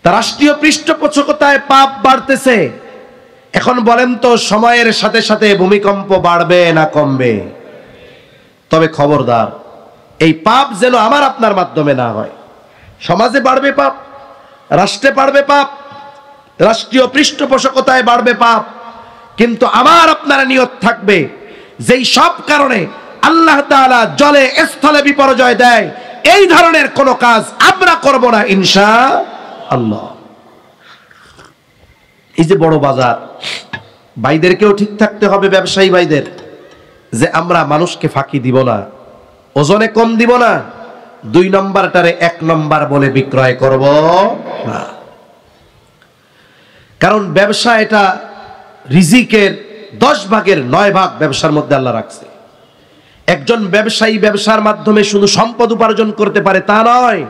তা রাষ্ট্রীয় পৃষ্ঠপোষকতায় পাপ বাড়তেছে। এখন বলেন তো, সময়ের সাথে সাথে ভূমিকম্প বাড়বে না কমবে? তবে খবরদার, এই পাপ যেন আমার আপনার মাধ্যমে না হয়। সমাজে বাড়বে পাপ, রাষ্ট্রে বাড়বে পাপ, রাষ্ট্রীয় পৃষ্ঠপোষকতায় বাড়বে পাপ, কিন্তু আমার আপনার নিয়ত থাকবে যেই সব কারণে আল্লাহ তাআলা জলে স্থলে বিপর্যয় দেয়, এই ধরনের কোন কাজ আমরা করব না ইনশাআল্লাহ। এই যে বড় বাজার, ভাইদেরকেও ঠিক থাকতে হবে, ব্যবসায়ী ভাইদের, যে আমরা মানুষকে ফাঁকি দিব না, ওজনে কম দিব না, 2 নম্বরটারে 1 নম্বর বলে বিক্রয় করব না। কারণ ব্যবসা এটা রিজিকের 10 ভাগের 9 ভাগ ব্যবসার মধ্যে আল্লাহ রাখছে। একজন ব্যবসায়ী ব্যবসার মাধ্যমে শুধু সম্পদ উপার্জন করতে পারে তা নয়,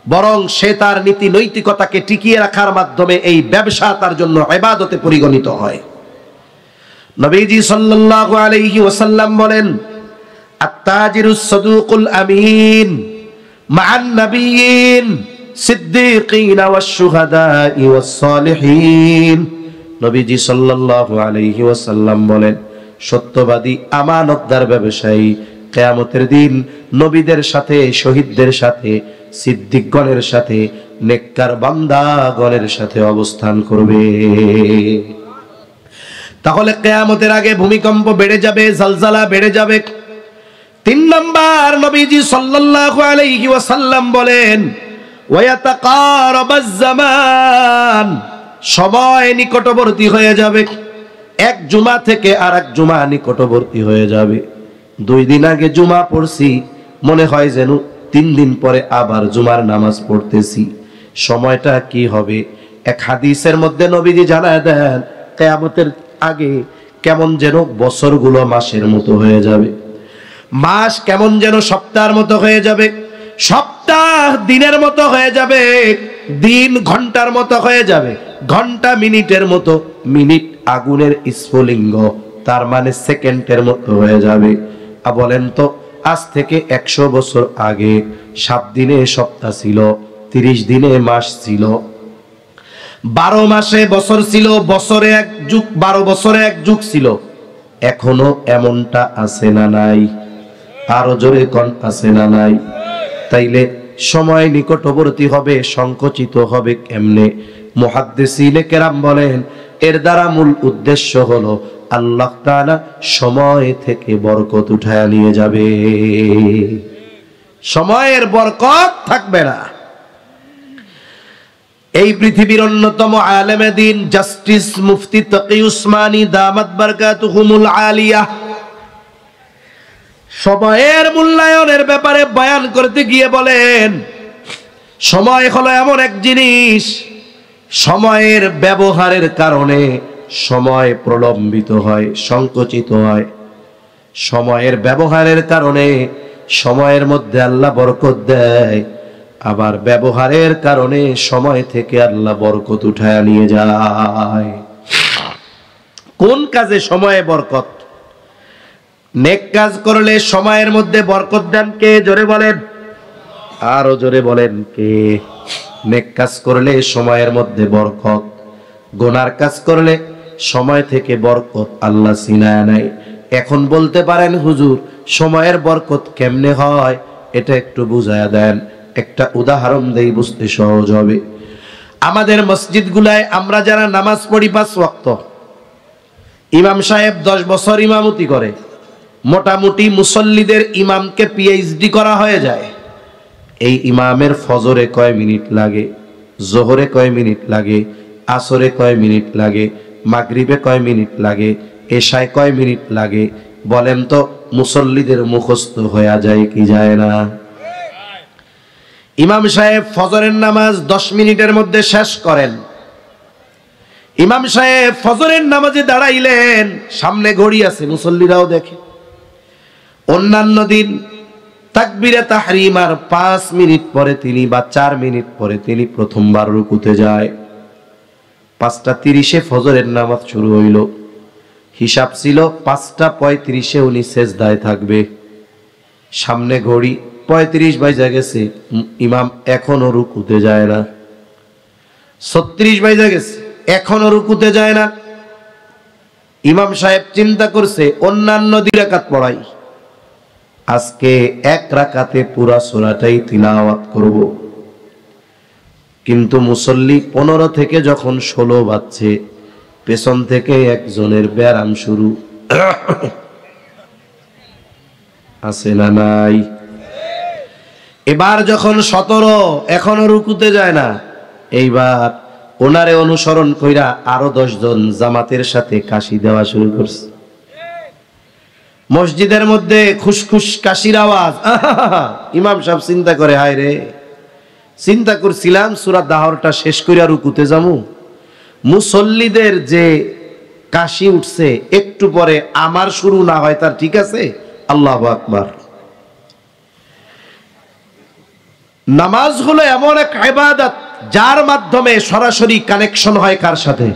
বরং সে তার নীতি নৈতিকতাকে টিকিয়ে রাখার মাধ্যমে এই ব্যবসা তার জন্য ইবাদতে পরিগণিত হয়। নবীজি সাল্লাল্লাহু আলাইহি ওয়াসাল্লাম বলেন, আত-তাজিরুস সাদুকুল আমিন মা'আন নাবিয়্যিন সিদ্দীকিন ওয়াশ শুহাদা'i ওয়াস সালিহিন। নবীজি সাল্লাল্লাহু আলাইহি ওয়াসাল্লাম বলেন, সত্যবাদী আমানতদার ব্যবসায়ী কিয়ামতের দিন নবীদের সাথে, শহীদদের সাথে, সিদ্দিকগণের সাথে, নেককার বান্দাগণের সাথে অবস্থান করবে। তাহলে কিয়ামতের আগে ভূমিকম্প বেড়ে যাবে, জালজালা বেড়ে যাবে। 3 নাম্বার, নবীজি সাল্লাল্লাহু আলাইহি ওয়াসাল্লাম বলেন, ওয়ায়াতাকারাবাজ জামান, সময় নিকটবর্তী হয়ে যাবে। এক জুমা থেকে আরেক জুমা নিকটবর্তী হয়ে যাবে। 2 দিন আগে জুমা পড়ছি, মনে হয় যেন 3 দিন পরে আবার জুমার নামাজ পড়তেছি। সময়টা কি হবে? এক হাদিসের মধ্যে নবীজি জানায় দেন, কিয়ামতের আগে কেমন যেন বছরগুলো মাসের মতো হয়ে যাবে, মাস কেমন যেন সপ্তাহের মতো হয়ে যাবে, সপ্তাহ দিনের মতো হয়ে যাবে, দিন ঘন্টার মতো হয়ে যাবে, ঘন্টা মিনিটের মতো, মিনিট আগুনের স্ফুলিঙ্গ, তার মানে সেকেন্ডের মতো হয়ে যাবে। বলেন তো, আজ থেকে 100 বছর আগে 7 দিনে সপ্তাহ ছিল, 30 দিনে মাস ছিল, 12 মাসে বছর ছিল, বছরে 1 যুগ, 12 বছরে 1 যুগ ছিল। এখনো এমনটা আছে না নাই? আরো জোরে কোন আছে না নাই? তাইলে সময় নিকটবর্তী হবে, সংকুচিত হবে কেমনে? মুহাদ্দিসিনে কেরাম বলেন, এর দ্বারা মূল উদ্দেশ্য হলো আল্লাহ তাআলা সময় থেকে বরকত উঠায় নিয়ে যাবে, সময়ের বরকত থাকবে না। এই পৃথিবীর অন্যতম আলেমে দ্বীন জাস্টিস মুফতি তাকি উসমানী দামাত বারকাতুহুমুল আলিয়া সময়ের মূল্যায়নের ব্যাপারে বয়ান করতে গিয়ে বলেন, সময় হলো এমন এক জিনিস, সময়ের ব্যবহারের কারণে সময় প্রলম্বিত হয়, সংকুচিত হয়। সময়ের ব্যবহারের কারণে সময়ের মধ্যে আল্লাহ বরকত দেয়, আবার ব্যবহারের কারণে সময় থেকে আল্লাহ বরকত উঠায় নিয়ে যায়। কোন কাজে সময়ে বরকত? নেক কাজ করলে সময়ের মধ্যে বরকত দেন কে? জোরে বলেন, আরো জোরে বলেন কে? নেক কাজ করলে সময়ের মধ্যে বরকত, গুনার কাজ করলে সময় থেকে বরকত আল্লাহ ছিনায় নাই। এখন বলতে পারেন হুজুর সময়ের বরকত কেমনে হয় এটা একটু বুঝায়া দেন। একটা উদাহরণ দেই, বুঝতে সহজ হবে। আমাদের মসজিদগুলায় আমরা যারা নামাজ পড়ি 5 ওয়াক্ত, ইমাম সাহেব 10 বছর ইমামতি করে, মোটামুটি মুসল্লিদের ইমামকে পিএইচডি করা হয়ে যায়। এই ইমামের ফজরে কয় মিনিট লাগে, জোহরে কয় মিনিট লাগে, আসরে কয় মিনিট লাগে, মাগরিবে কয় মিনিট লাগে, এশায় কয় মিনিট লাগে? বলেন তো, মুসল্লিদের মুখস্থ হয়ে যায় কি যায় না? ইমাম সাহেব ফজরের নামাজ 10 মিনিটের মধ্যে শেষ করেন। ইমাম সাহেব ফজরের নামাজে দাঁড়াইলেন, সামনে ঘড়ি আছে, মুসল্লিরাও দেখে। অন্যান্য দিন তাকবীরে তাহরিমার 5 মিনিট পরে তিনি বা 4 মিনিট পরে তিনি প্রথমবার রুকুতে যায়। 5:30 ফজরের নামাজ শুরু হইল, হিসাব ছিল 5:35 উনি সেজদায় থাকবে। সামনে ঘড়ি 35 বাজে গেছে, ইমাম এখনো রুকুতে যায় না। 36 বাজে গেছে, এখনো রুকুতে যায় না। ইমাম সাহেব চিন্তা করছে অন্যান্য 2 রাকাত পড়াই, আজকে 1 রাকাতে পুরা সূরাটাই তিলাওয়াত করব। কিন্তু মুসল্লি 15 থেকে যখন 16 বাজছে, পেছন থেকে একজনের ব্যারাম শুরু। আছে না নাই? এবার যখন 17 এখনো রুকুতে যায় না, এইবার ওনারে অনুসরণ কইরা আরো 10 জন জামাতের সাথে কাশি দেওয়া শুরু করছে। মসজিদের মধ্যে খুশখুশ কাশির আওয়াজ। ইমাম সাহেব চিন্তা করে, হায় রে, চিন্তা করছিলাম সূরা দাহরটা শেষ কইরা রুকুতে যামু, মুসল্লিদের যে কাশি উঠছে, একটু পরে আমার শুরু না হয় তার ঠিক আছে? আল্লাহু আকবার। নামাজ হলো এমন এক ইবাদত যার মাধ্যমে সরাসরি কানেকশন হয় কার সাথে?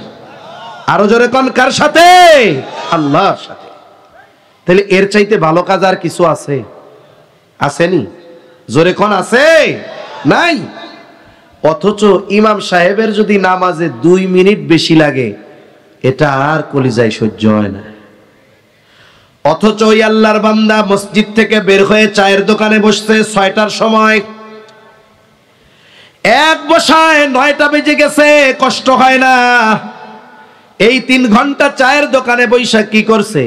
আরো জোরে কোন কার সাথে? আল্লাহর সাথে। তাহলে এর চাইতে ভালো কাজ আর কিছু আছে? আসেনি? জোরে কোন আছে? নাই। অথচ ইমাম সাহেবের যদি নামাজে 2 মিনিট বেশি লাগে, এটা আর কলিজায় সহ্য হয় না। অথচ ওই আল্লাহর বান্দা মসজিদ থেকে বের হয়ে চায়ের দোকানে বসছে 6টার সময়, এক বসায় 9টা বেজে গেছে, কষ্ট হয় না। এই 3 ঘন্টা চায়ের দোকানে বৈশা কি করছে?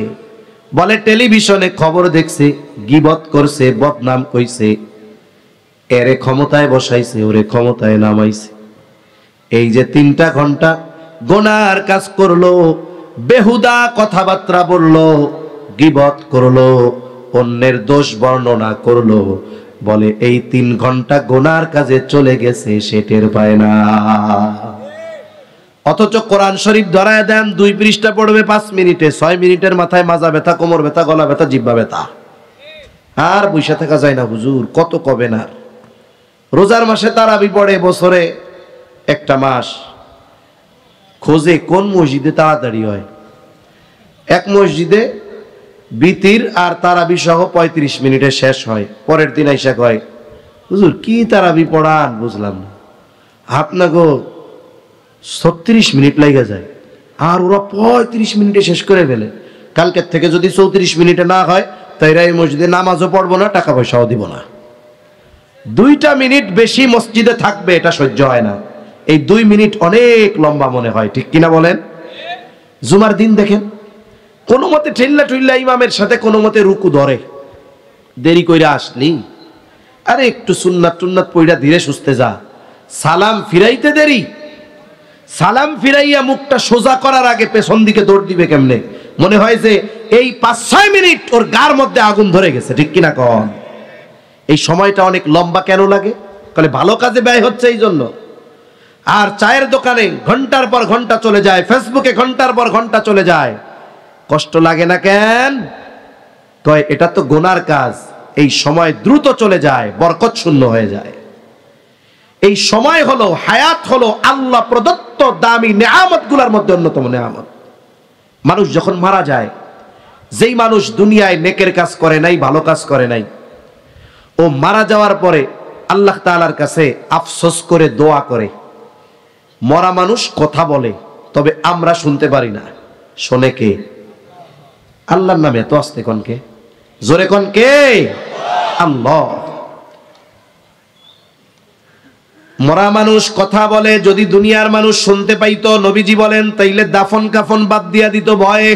বলে টেলিভিশনে খবর দেখছে, গীবত করছে, বদনাম কইছে, এরে ক্ষমতায় বসাইছে, ওরে ক্ষমতায় নামাইছে। এই যে 3টা ঘন্টা গুনার কাজ করলো, বেহুদা কথাবার্তা বললো, গীবত করলো, অন্যের দোষ বর্ণনা করলো, বলে এই 3 ঘন্টা গুনার কাজে চলে গেছে, সে টের পায় না। অথচ কোরআন শরীফ ধরায় দেন, 2 পৃষ্ঠা পড়বে 5 মিনিটে, 6 মিনিটের মাথায় মাজা ব্যথা, কোমর ব্যথা, গলা ব্যথা, জিহ্বা ব্যথা। আর বসে থাকা যায় না হুজুর, কত কবে না। রোজার মাসে তারাবি পড়ে, বছরে একটা মাস, খোঁজে কোন মসজিদে তাড়াতাড়ি হয়। এক মসজিদে বিতির আর তারাবি সহ 35 মিনিটে শেষ হয়। পরের দিন আইসা কয়, হুজুর কি তারাবি পড়ান বুঝলাম না, আপনাকে 36 মিনিট লাগে যায়, আর ওরা 35 মিনিটে শেষ করে ফেলে। কালকের থেকে যদি 34 মিনিটে না হয়, তাইরা এই মসজিদে নামাজও পড়বো না, টাকা পয়সাও দিব না। 2টা মিনিট বেশি মসজিদে থাকবে, এটা সহ্য হয় না। এই 2 মিনিট অনেক লম্বা মনে হয়, ঠিক কিনা বলেন? জুমার দিন দেখেন, কোনো মতে ঠেল্লা ঠুল্লা ইমামের সাথে কোনো মতে রুকু ধরে, দেরি কইরা আসলি, আরে একটু সুন্নাত টুন্নাত পইরা ধীরে সুস্থে যা, সালাম ফিরাইতে দেরি, সালাম ফিরাইয়া মুখটা সোজা করার আগে পেছন দিকে দৌড় দিবে কেমনে? মনে হয় যে এই 5-6 মিনিট ওর গার মধ্যে আগুন ধরে গেছে, ঠিক কিনা কন? এই সময়টা অনেক লম্বা কেন লাগে? তাহলে ভালো কাজে ব্যয় হচ্ছে এই জন্য। আর চায়ের দোকানে ঘন্টার পর ঘন্টা চলে যায়, ফেসবুকে ঘন্টার পর ঘন্টা চলে যায়, কষ্ট লাগে না কেন? কয় এটা তো গুনার কাজ, এই সময় দ্রুত চলে যায়, বরকত শূন্য হয়ে যায়। এই সময় হলো, হায়াত হলো আল্লাহ প্রদত্ত দামি নেয়ামত গুলার মধ্যে অন্যতম নেয়ামত। মানুষ যখন মারা যায়, যেই মানুষ দুনিয়ায় নেকের কাজ করে নাই, ভালো কাজ করে নাই, ও মারা যাওয়ার পরে আল্লাহ তাআলার কাছে আফসোস করে দোয়া করে। মরা মানুষ কথা বলে, তবে আমরা শুনতে পারি না। শোনে কে? আল্লাহর নামে এত আস্তে কোন কে? জোরে কোন কে? আল্লাহ। মরা মানুষ কথা বলে, যদি দুনিয়ার মানুষ শুনতে পাইতো, নবীজি বলেন, তাইলে দাফন কাফন বাদ দিয়া দিত ভয়ে।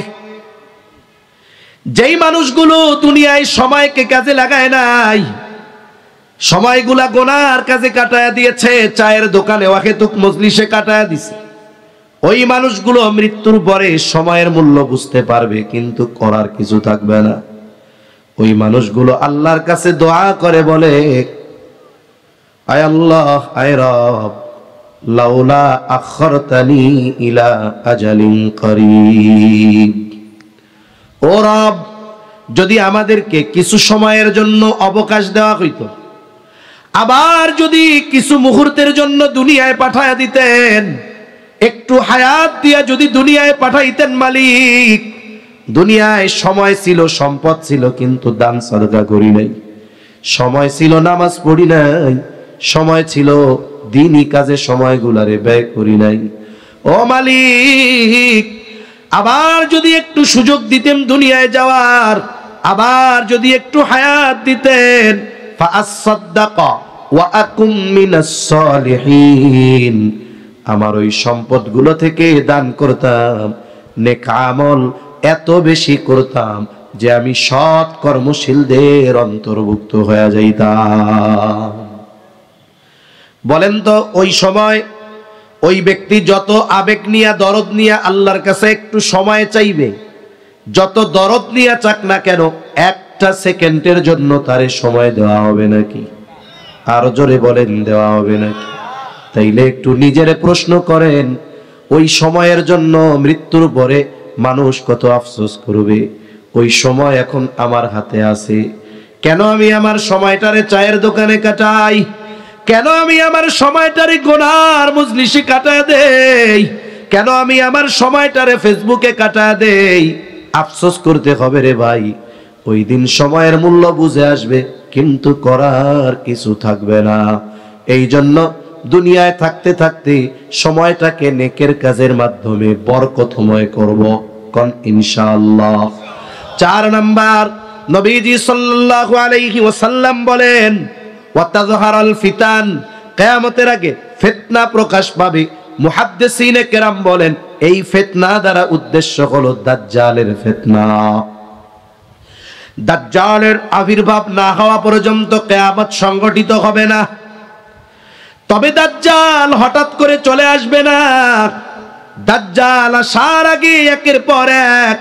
যেই মানুষগুলো দুনিয়ায় সময়কে কাজে লাগায় নাই, সময়গুলা গোনার কাজে কাটায়া দিয়েছে, চায়ের দোকানে ওয়াহেতুক মজলিসে কাটায়া দিছে, ওই মানুষগুলো মৃত্যুর পরে সময়ের মূল্য বুঝতে পারবে, কিন্তু করার কিছু থাকবে না। ওই মানুষগুলো আল্লাহর কাছে দোয়া করে বলে, আয় আল্লাহ, আয় রব, লাউলা আখরতানি ইলা আজালিন করিব। ও রব, যদি আমাদেরকে কিছু সময়ের জন্য অবকাশ দেওয়া হইতো, আবার যদি কিছু মুহূর্তের জন্য দুনিয়ায় পাঠায়া দিতেন, একটু হায়াত দিয়া যদি দুনিয়ায় পাঠাইতেন মালিক। দুনিয়ায় সময় ছিল, সম্পদ ছিল, কিন্তু দান সদকা করি নাই। সময় ছিল, নামাজ পড়ি নাই। সময় ছিল, দ্বীনি কাজে সময়গুলারে ব্যয় করি নাই। ও মালিক, আবার যদি একটু সুযোগ দিতেন দুনিয়ায় যাওয়ার, আবার যদি একটু হায়াত দিতেন, ফাআসাদদাকা ওয়া আকুম মিনাস সালিহিন, আমার ওই সম্পদগুলো থেকে দান করতাম, নেক আমল এত বেশি করতাম যে আমি সৎ কর্মশীলদের অন্তর্ভুক্ত হয়ে যাইতাম। বলেন তো, ওই সময় ওই ব্যক্তি যত আবেগ নিয়ে, দরদ নিয়ে আল্লাহর কাছে একটু সময় চাইবে, যত দরদ নিয়ে চাক না কেন, একটা সেকেন্ডের জন্য তারে সময় দেওয়া হবে নাকি? আরো জোরে বলেন, দেওয়া হবে নাকি? তাইলে একটু নিজেরে প্রশ্ন করেন, ওই সময়ের জন্য মৃত্যুর পরে মানুষ কত আফসোস করবে। ওই সময় এখন আমার হাতে আছে, কেন আমি আমার সময়টারে চায়ের দোকানে কাটাই? কেন আমি আমার সময়টারে গোনার মজলিসে কাটায় দেই? কেন আমি আমার সময়টারে ফেসবুকে কাটায় দেই? আফসোস করতে হবে রে ভাই। ওই দিন সময়ের মূল্য বুঝে আসবে, কিন্তু করার কিছু থাকবে না। এই জন্য দুনিয়ায় থাকতে থাকতে সময়টাকে নেকের কাজের মাধ্যমে বরকতময় করব, কোন ইনশাআল্লাহ। 4 নাম্বার, নবীজি সাল্লাল্লাহু আলাইহি ওয়াসাল্লাম বলেন, ওয়াতাযহারাল ফিতান, কিয়ামতের আগে ফিতনা প্রকাশ পাবে। মুহাদ্দিসিনে কেরাম বলেন, এই ফিতনা দ্বারা উদ্দেশ্য হলো দাজ্জালের ফিতনা। দাজ্জালের আবির্ভাব না হওয়া পর্যন্ত কিয়ামত সংগঠিত হবে না। তবে দাজ্জাল হঠাৎ করে চলে আসবে না। দাজ্জাল আসার আগে একের পর এক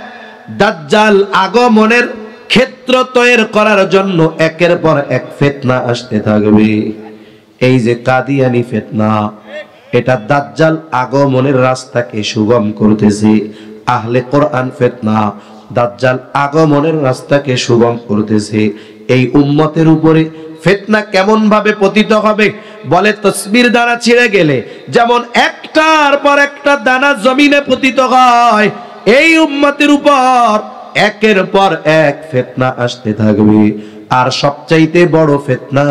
দাজ্জাল আগমনের ক্ষেত্র তৈরি করার জন্য একের পর এক ফিতনা আসতে থাকবে। এই যে কাদিয়ানি ফিতনা, এটা দাজ্জাল আগমনের রাস্তাকে সুগম করতেছে। আহলে কোরআন ফিতনা, দাজ্জাল আগমনের রাস্তাকে সুগম করতেছে। এই উম্মতের উপরে ফিতনা কেমন ভাবে পতিত হবে? বলে, তসবির দানা ছিঁড়ে গেলে যেমন একটার পর একটা দানা জমিনে পতিত হয়, এই উম্মতের উপর একের পর এক ফিতনা আসতে থাকবে। আর সবচাইতে বড় ফিতনা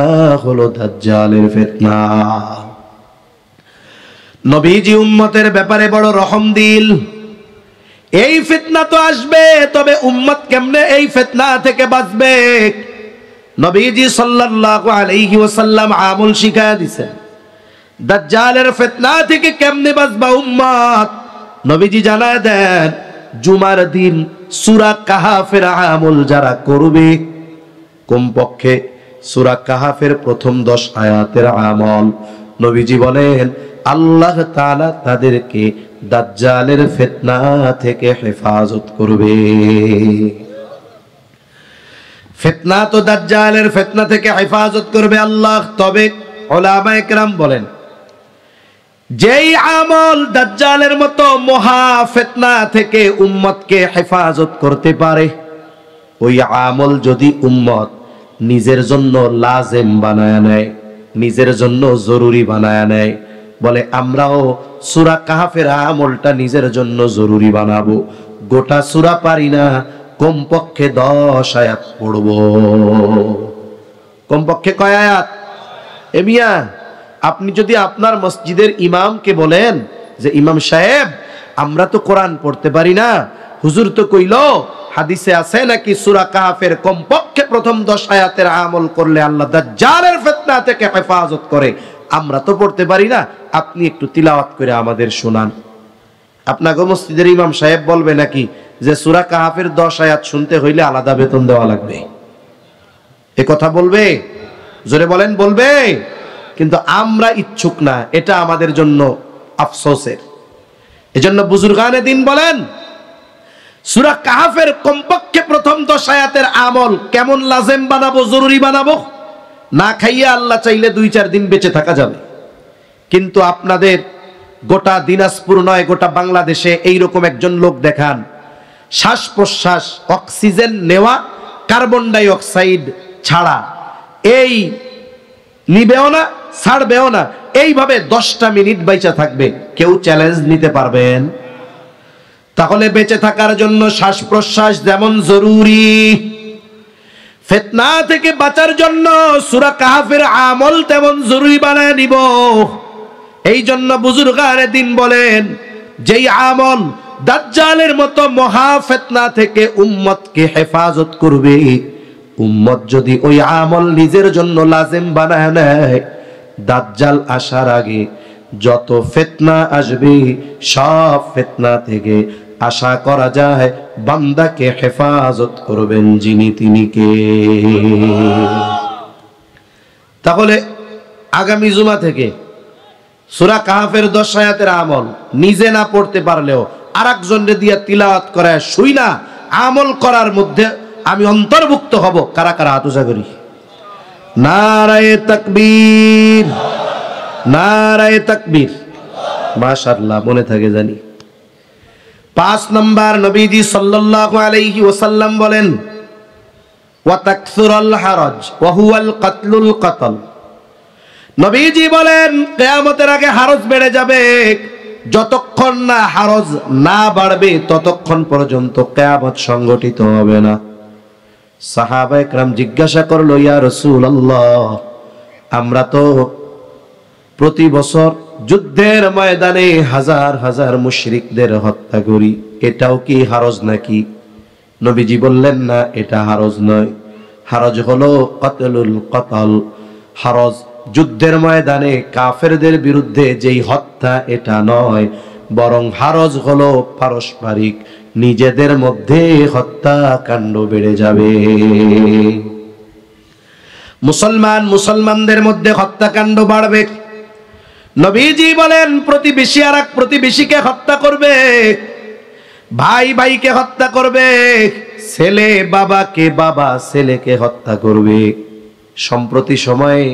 হলো দাজ্জালের ফিতনা। নবীজি উম্মতের ব্যাপারে বড় রহম দিল। এই ফিতনা তো আসবে, তবে উম্মত কেমনে এই ফিতনা থেকে বাঁচবে? নবীজি সাল্লাল্লাহু আলাইহি ওয়াসাল্লাম আমল শিখায়া দিয়েছেন, দাজ্জালের ফিতনা থেকে কেমনে বাঁচবা উম্মত। নবীজি জানায় দেন, জুমার দিন সূরা কাহাফের আমল যারা করবে, কমপক্ষে সূরা কাহাফের প্রথম 10 আয়াতের আমল, নবীজি বলেন আল্লাহ তাআলা তাদেরকে দাজ্জালের ফিতনা থেকে হেফাজত করবে। ফিতনা তো দাজ্জালের ফিতনা থেকে হেফাজত করবে আল্লাহ। তবে উলামায়ে কেরাম বলেন, যেই আমল দাজ্জালের মতো মহা ফিতনা থেকে উম্মতকে হেফাজত করতে পারে, ওই আমল যদি উম্মত নিজের জন্য লাজেম বানায় নেয়, নিজের জন্য জরুরি বানায় নেয়, বলে আমরাও সূরা কাহাফের আমলটা নিজের জন্য জরুরি বানাবো, গোটা সূরা পারি না, কমপক্ষে 10 আয়াত পড়ব। কমপক্ষে কয় আয়াত? এ মিয়া, আপনি যদি আপনার মসজিদের ইমামকে বলেন যে ইমাম সাহেব আমরা তো কোরআন পড়তে পারি না, হুজুর তো কইলো হাদিসে আছে নাকি সূরা কাহফের কমপক্ষে প্রথম 10 আয়াতের আমল করলে আল্লাহ দাজ্জালের ফিতনা থেকে হেফাজত করে, আমরা তো পড়তে পারি না, আপনি একটু তিলাওয়াত করে আমাদের শোনান। আপনাকে মসজিদের ইমাম সাহেব বলবে নাকি যে সূরা কাহফের 10 আয়াত শুনতে হইলে আলাদা বেতন দেওয়া লাগবে? এ কথা বলবে? জোরে বলেন, বলবে? কিন্তু আমরা ইচ্ছুক না, এটা আমাদের জন্য আফসোসের। এজন্য বুজুর্গানে দিন বলেন সূরা কাহফের কমপক্ষে প্রথম 10 আয়াতের আমল কেমন লাজেম বানাবো, জরুরি বানাবো? না খাইয়া আল্লাহ চাইলে 2-4 দিন বেঁচে থাকা যাবে। কিন্তু আপনাদের গোটা দিনাজপুর নয়, গোটা বাংলাদেশে এইরকম একজন লোক দেখান, শ্বাস প্রশ্বাস, অক্সিজেন নেওয়া, কার্বন ডাই অক্সাইড ছাড়া এই নিবেও না ছাড়বেও না, এইভাবে 10টা মিনিট বাইচা থাকবে। কেউ চ্যালেঞ্জ নিতে পারবেন? তাহলে বেঁচে থাকার জন্য শ্বাস প্রশ্বাস যেমন জরুরি, ফিতনা থেকে বাঁচার জন্য সূরা কাহফের আমল তেমন জরুরি বানায় নিব। এই জন্য বুজুর্গানে দিন বলেন যেই আমল দাজ্জালের মতো মহা ফিতনা থেকে উম্মতকে হেফাজত করবে, উম্মত যদি ওই আমল নিজের জন্য লাজিম বানায় নেয়, দাজ্জাল আসার আগে যত ফিতনা আসবে সব ফিতনা থেকে আশা করা যায় বান্দাকে হেফাজত করবেন যিনি তিনি কে। তাহলে আগামী জুমা থেকে সূরা কাহফের 10 আয়াতের আমল নিজে না পড়তে পারলেও আরেকজনকে দিয়া তিলাওয়াত করায় শুই না আমল করার মধ্যে আমি অন্তর্ভুক্ত হব। কারা কারা হাত উঁচা করি? নারায়ে তাকবীর, নারায়ে তাকবীর। মাশাআল্লাহ, মনে থাকে জানি। 5 নাম্বার, নবীজি সাল্লাল্লাহু আলাইহি ওয়াসাল্লাম বলেন ওয়া তাকসুরুল হারাজ ওয়া হুয়াল কাতলুল কতল। নবীজি বলেন কিয়ামতের আগে হারজ বেড়ে যাবে, যতক্ষণ না হারজ না বাড়বে ততক্ষণ পর্যন্ত কিয়ামত সংগঠিত হবে না। সাহাবায়ে কেরাম জিজ্ঞাসা করলো, ইয়া রাসূলুল্লাহ, আমরা তো প্রতি বছর যুদ্ধের ময়দানে হাজার হাজার মুশরিকদের হত্যা করি, এটাও কি হারজ নাকি? নবীজি বললেন, না, এটা হারজ নয়। হারজ হলো কতলুল কতল। হারজ যুদ্ধের ময়দানে কাফেরদের বিরুদ্ধে যেই হত্যা, এটা নয়, বরং হারজ হলো পারস্পরিক নিজেদের মধ্যে হত্যাকাণ্ড বেড়ে যাবে। মুসলমানদের মধ্যে হত্যাকাণ্ড বাড়বে। নবীজি বলেন প্রতিবেশী আর এক প্রতিবেশীকে হত্যা করবে, ভাই ভাইকে হত্যা করবে, ছেলে বাবাকে, বাবা ছেলেকে হত্যা করবে। সম্প্রতি সময়ে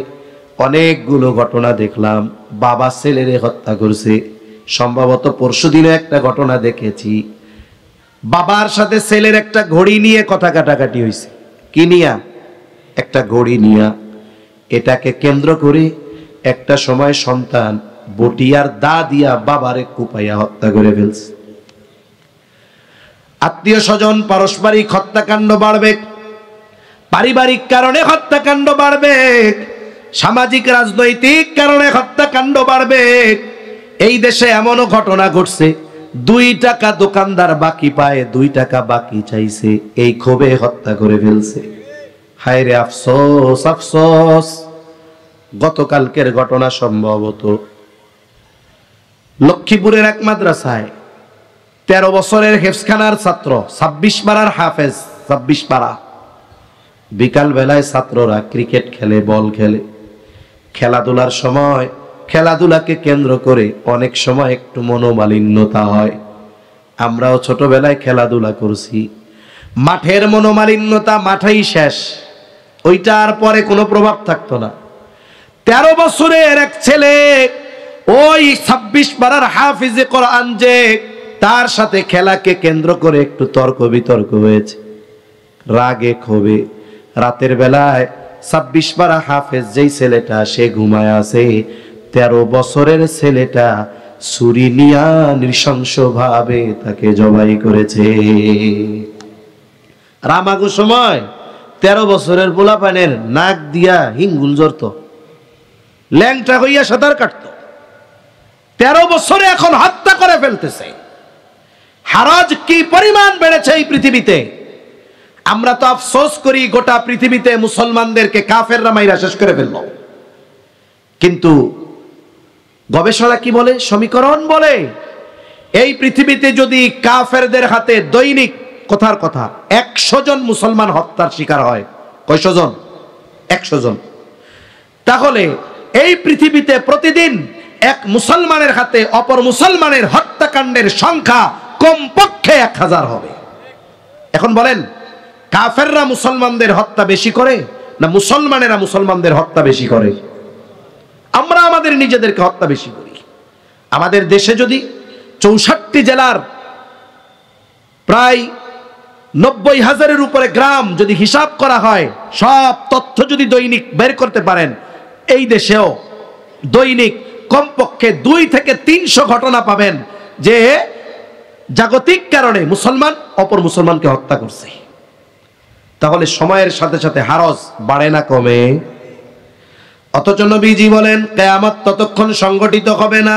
অনেকগুলো ঘটনা দেখলাম, বাবা ছেলেরে হত্যা করছে। সম্ভবত পরশুদিনে একটা ঘটনা দেখেছি, বাবার সাথে ছেলের একটা ঘড়ি নিয়ে কথা কাটাকাটি হয়েছে। কি নিয়া? একটা ঘড়ি নিয়া। এটাকে কেন্দ্র করে একটা সময় সন্তান বটিয়ার দা দিয়া বাবারে কুপাইয়া হত্যা করে ফেলছে। আত্মীয় স্বজন পারস্পরিক হত্যাকাণ্ড বাড়বে, পারিবারিক কারণে হত্যাকাণ্ড বাড়বে, সামাজিক রাজনৈতিক কারণে হত্যাকাণ্ড বাড়বে। এই দেশে এমনও ঘটনা ঘটছে, 2 টাকা দোকানদার বাকি পায়, 2 টাকা বাকি চাইছে, এই ক্ষোভে হত্যা করে ফেলছে। হায় রে আফসোস, আফসোস। গতকালকের ঘটনা সম্ভবত লক্ষ্মীপুরের এক মাদ্রাসায় 13 বছরের হেফজখানার ছাত্র, 26 পাড়ার হাফেজ, 26 পাড়া। বিকাল বেলায় ছাত্ররা ক্রিকেট খেলে, বল খেলে। খেলাধুলার সময় খেলাধুলাকে কেন্দ্র করে অনেক সময় একটু মনোমালিন্যতা হয়। আমরাও ছোটবেলায় খেলাধুলা করছি, মাঠের মনোমালিন্যতা মাঠেই শেষ, ওইটার পরে কোনো প্রভাব থাকতো না। 13 বছরের এক ছেলে, ওই 26 পাড়ার হাফিজে কোরআন, যে তার সাথে খেলাকে কেন্দ্র করে একটু তর্ক বিতর্ক হয়েছে। রাগে ক্ষোভে রাতের বেলায় 26 পাড়া হাফেজ যেই ছেলেটা, সে ঘুমায় আছে, 13 বছরের ছেলেটা ছুরি নিয়া নৃশংসভাবে তাকে জবাই করেছে। রামাগো সময় 13 বছরের পোলাপানের নাক দিয়া হিঙ্গুল জড়ত, ল্যাংটা হইয়া সাঁতার কাটত। 13 বছরে এখন হত্যা করে ফেলতেছে। হারাজ কি পরিমাণ বেড়েছে এই পৃথিবীতে। আমরা তো আফসোস করি গোটা পৃথিবীতে মুসলমানদেরকে কাফেররা মাইরা শেষ করে ফেলল। কিন্তু গবেষণা কি বলে, সমীকরণ বলে, এই পৃথিবীতে যদি কাফেরদের হাতে দৈনিক কথার কথা 100 জন মুসলমান হত্যার শিকার হয়, কয়শো জন? 100 জন। তাহলে এই পৃথিবীতে প্রতিদিন এক মুসলমানের হাতে অপর মুসলমানের হত্যাকাণ্ডের সংখ্যা কমপক্ষে 1000 হবে। এখন বলেন, কাফেররা মুসলমানদের হত্যা বেশি করে না মুসলমানেরা মুসলমানদের হত্যা বেশি করে? আমরা আমাদের নিজেদেরকে হত্যা বেশি করি। আমাদের দেশে যদি 64 জেলার প্রায় 90,000-এর উপরে গ্রাম যদি হিসাব করা হয়, সব তথ্য যদি দৈনিক বের করতে পারেন, এই দেশেও দৈনিক কমপক্ষে 2 থেকে 300 ঘটনা পাবেন যে জাগতিক কারণে মুসলমান অপর মুসলমানকে হত্যা করছে। তাহলে সময়ের সাথে সাথে হারজ বাড়ে না কমে? অথচ নবীজি বলেন কিয়ামত ততক্ষণ সংগঠিত হবে না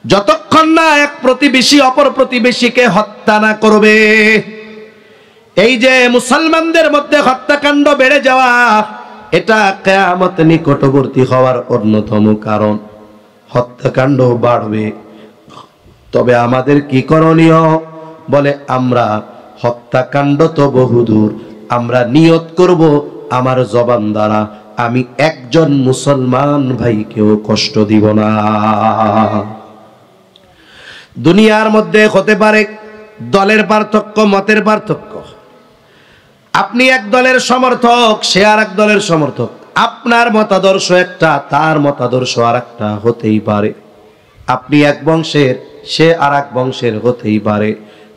যতক্ষণ না এক প্রতিবেশী অপর প্রতিবেশীকে হত্যা না করবে। এই যে মুসলমানদের মধ্যে হত্যাকাণ্ড বেড়ে যাওয়া, এটা কিয়ামত নিকটবর্তী হওয়ার অন্যতম কারণ। হত্যাকাণ্ড বাড়বে, তবে আমাদের কি করণীয়? বলে আমরা হত্যাকাণ্ড তো বহুদূর, আমরা নিয়ত করব আমার জবান দ্বারা আমি একজন মুসলমান ভাইকেও কষ্ট দিব না। দুনিয়ার মধ্যে হতে পারে দলের পার্থক্য, মতের পার্থক্য। আপনি এক দলের সমর্থক, সে আর এক দলের সমর্থক। আপনার মতাদর্শ একটা, তার মতাদর্শ আর একটা হতেই পারে। আপনি এক বংশের, সে আর এক বংশের হতেই পারে।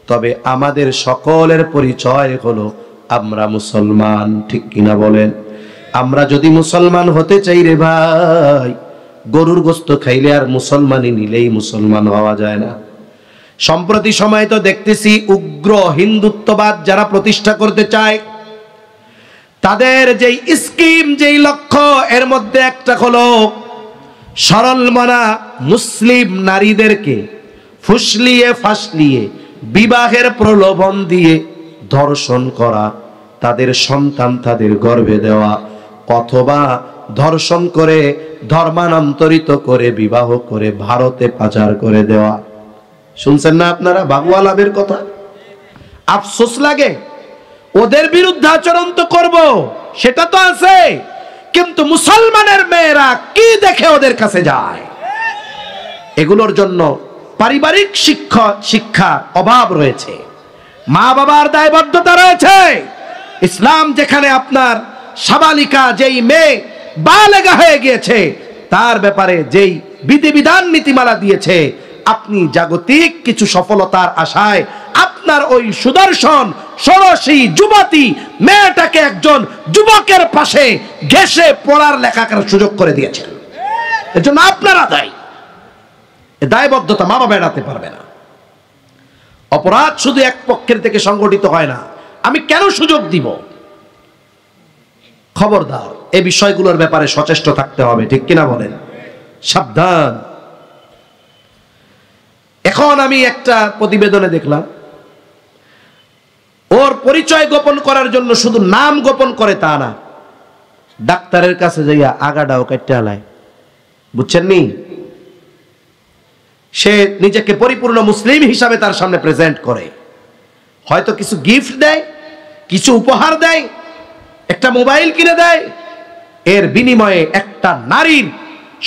তবে আমাদের সকলের পরিচয় হলো আমরা মুসলমান। ঠিক কিনা বলেন? আমরা যদি মুসলমান হতে চাই রে ভাই, গরুর গোস্ত খাইলে আর মুসলমানই নিলেই মুসলমান হওয়া যায় না। সম্প্রতি সময় তো দেখতেছি উগ্র হিন্দুত্ববাদ যারা প্রতিষ্ঠা করতে চায়, তাদের যেই স্কিম, যেই লক্ষ্য, এর মধ্যে একটা হলো সরল মনা মুসলিম নারীদেরকে ফুসলিয়ে ফাসলিয়ে বিবাহের প্রলোভন দিয়ে ধর্ষণ করা, তাদের সন্তান তাদের গর্ভে দেওয়া, অথবা ধর্ষণ করে ধর্মান্তরিত করে বিবাহ করে ভারতে পাচার করে দেওয়া। শুনছেন না আপনারা বাবু আলামের কথা? আফসোস লাগে। ওদের বিরুদ্ধে আচরণ তো করব, সেটা তো আছে, কিন্তু মুসলমানের মেয়েরা কি দেখে ওদের কাছে যায়? এগুলোর জন্য পারিবারিক শিক্ষা অভাব রয়েছে, মা বাবার দায়বদ্ধতা রয়েছে। ইসলাম যেখানে আপনার সাবালিকা, যেই মেয়ে বালেগা হয়ে গিয়েছে, তার ব্যাপারে যেই বিধিবিধান নীতিমালা দিয়েছে, আপনি জাগতিক কিছু সফলতার আশায় আপনার ওই সুদর্শন ষোড়শী যুবতী মেয়েটাকে একজন যুবকের পাশে ঘেঁষে পড়ার লেখার সুযোগ করে দিয়েছেন। এর জন্য আপনারা দায়ী। দায়বদ্ধতা মা বাবা এড়াতে পারবে না। অপরাধ শুধু এক পক্ষের থেকে সংগঠিত হয় না। আমি কেন সুযোগ দিব? খবরদার, এই বিষয়গুলোর ব্যাপারে সচেষ্ট থাকতে হবে। ঠিক কিনা বলেন? সাবধান। এখন আমি একটা প্রতিবেদনে দেখলাম, ওর পরিচয় গোপন করার জন্য শুধু নাম গোপন করে তা না, ডাক্তারের কাছে যাইয়া আগাটাও কাটতে আলায়। বুঝছেন নি? সে নিজেকে পরিপূর্ণ মুসলিম হিসাবে তার সামনে প্রেজেন্ট করে, হয়তো কিছু গিফট দেয়, কিছু উপহার দেয়, একটা মোবাইল কিনে দেয়, এর বিনিময়ে একটা নারীর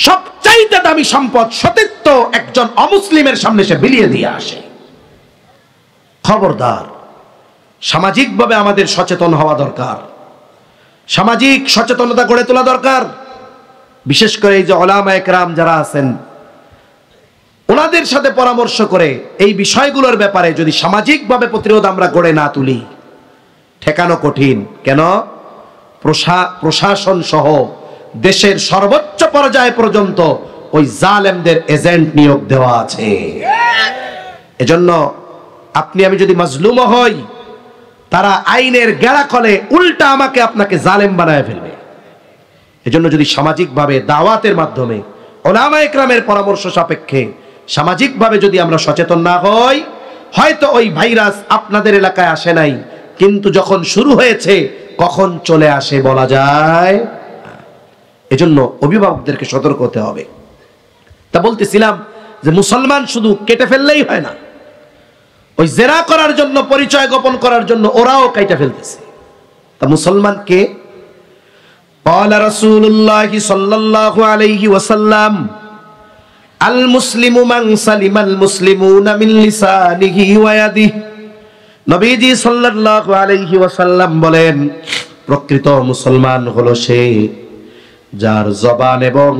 সবচাইতে দামি সম্পদ সতীত্ব একজন অমুসলিমের সামনে সে বিলিয়ে দিয়ে আসে। খবরদার, সামাজিকভাবে আমাদের সচেতন হওয়া দরকার, সামাজিক সচেতনতা গড়ে তোলা দরকার। বিশেষ করে এই যে উলামা একরাম যারা আছেন, ওনাদের সাথে পরামর্শ করে এই বিষয়গুলোর ব্যাপারে যদি সামাজিকভাবে প্রতিরোধ আমরা গড়ে না তুলি, ঠেকানো কঠিন। কেন? প্রশাসন সহ দেশের সর্বোচ্চ পর্যায় পর্যন্ত ওই জালেমদের এজেন্ট নিয়োগ দেওয়া আছে। এজন্য আপনি আমি যদি মাজলুম হই, তারা আইনের গেড়াকলে উল্টা আমাকে আপনাকে জালেম বানায় ফেলবে। এজন্য যদি সামাজিকভাবে দাওয়াতের মাধ্যমে উলামা ইকরামের পরামর্শ সাপেক্ষে সামাজিকভাবে যদি আমরা সচেতন না হই, হয়তো ওই ভাইরাস আপনাদের এলাকায় আসে নাই, কিন্তু যখন শুরু হয়েছে কখন চলে আসে বলা যায়। এজন্য অভিভাবকদেরকে সতর্ক হতে হবে। তা বলতেছিলাম যে মুসলমান শুধু কেটে ফেললেই হয় না, ওই জেনা করার জন্য, পরিচয় গোপন করার জন্য ওরাও কাইটা ফেলতেছে। তা মুসলমান কে? قال رسول الله صلى الله عليه وسلم المسلم من سلم المسلمون من لسانه ويده। নবীজি সাল্লাল্লাহু আলাইহি ওয়াসাল্লাম বলেন, প্রকৃত মুসলমান হলো সে যার জবান এবং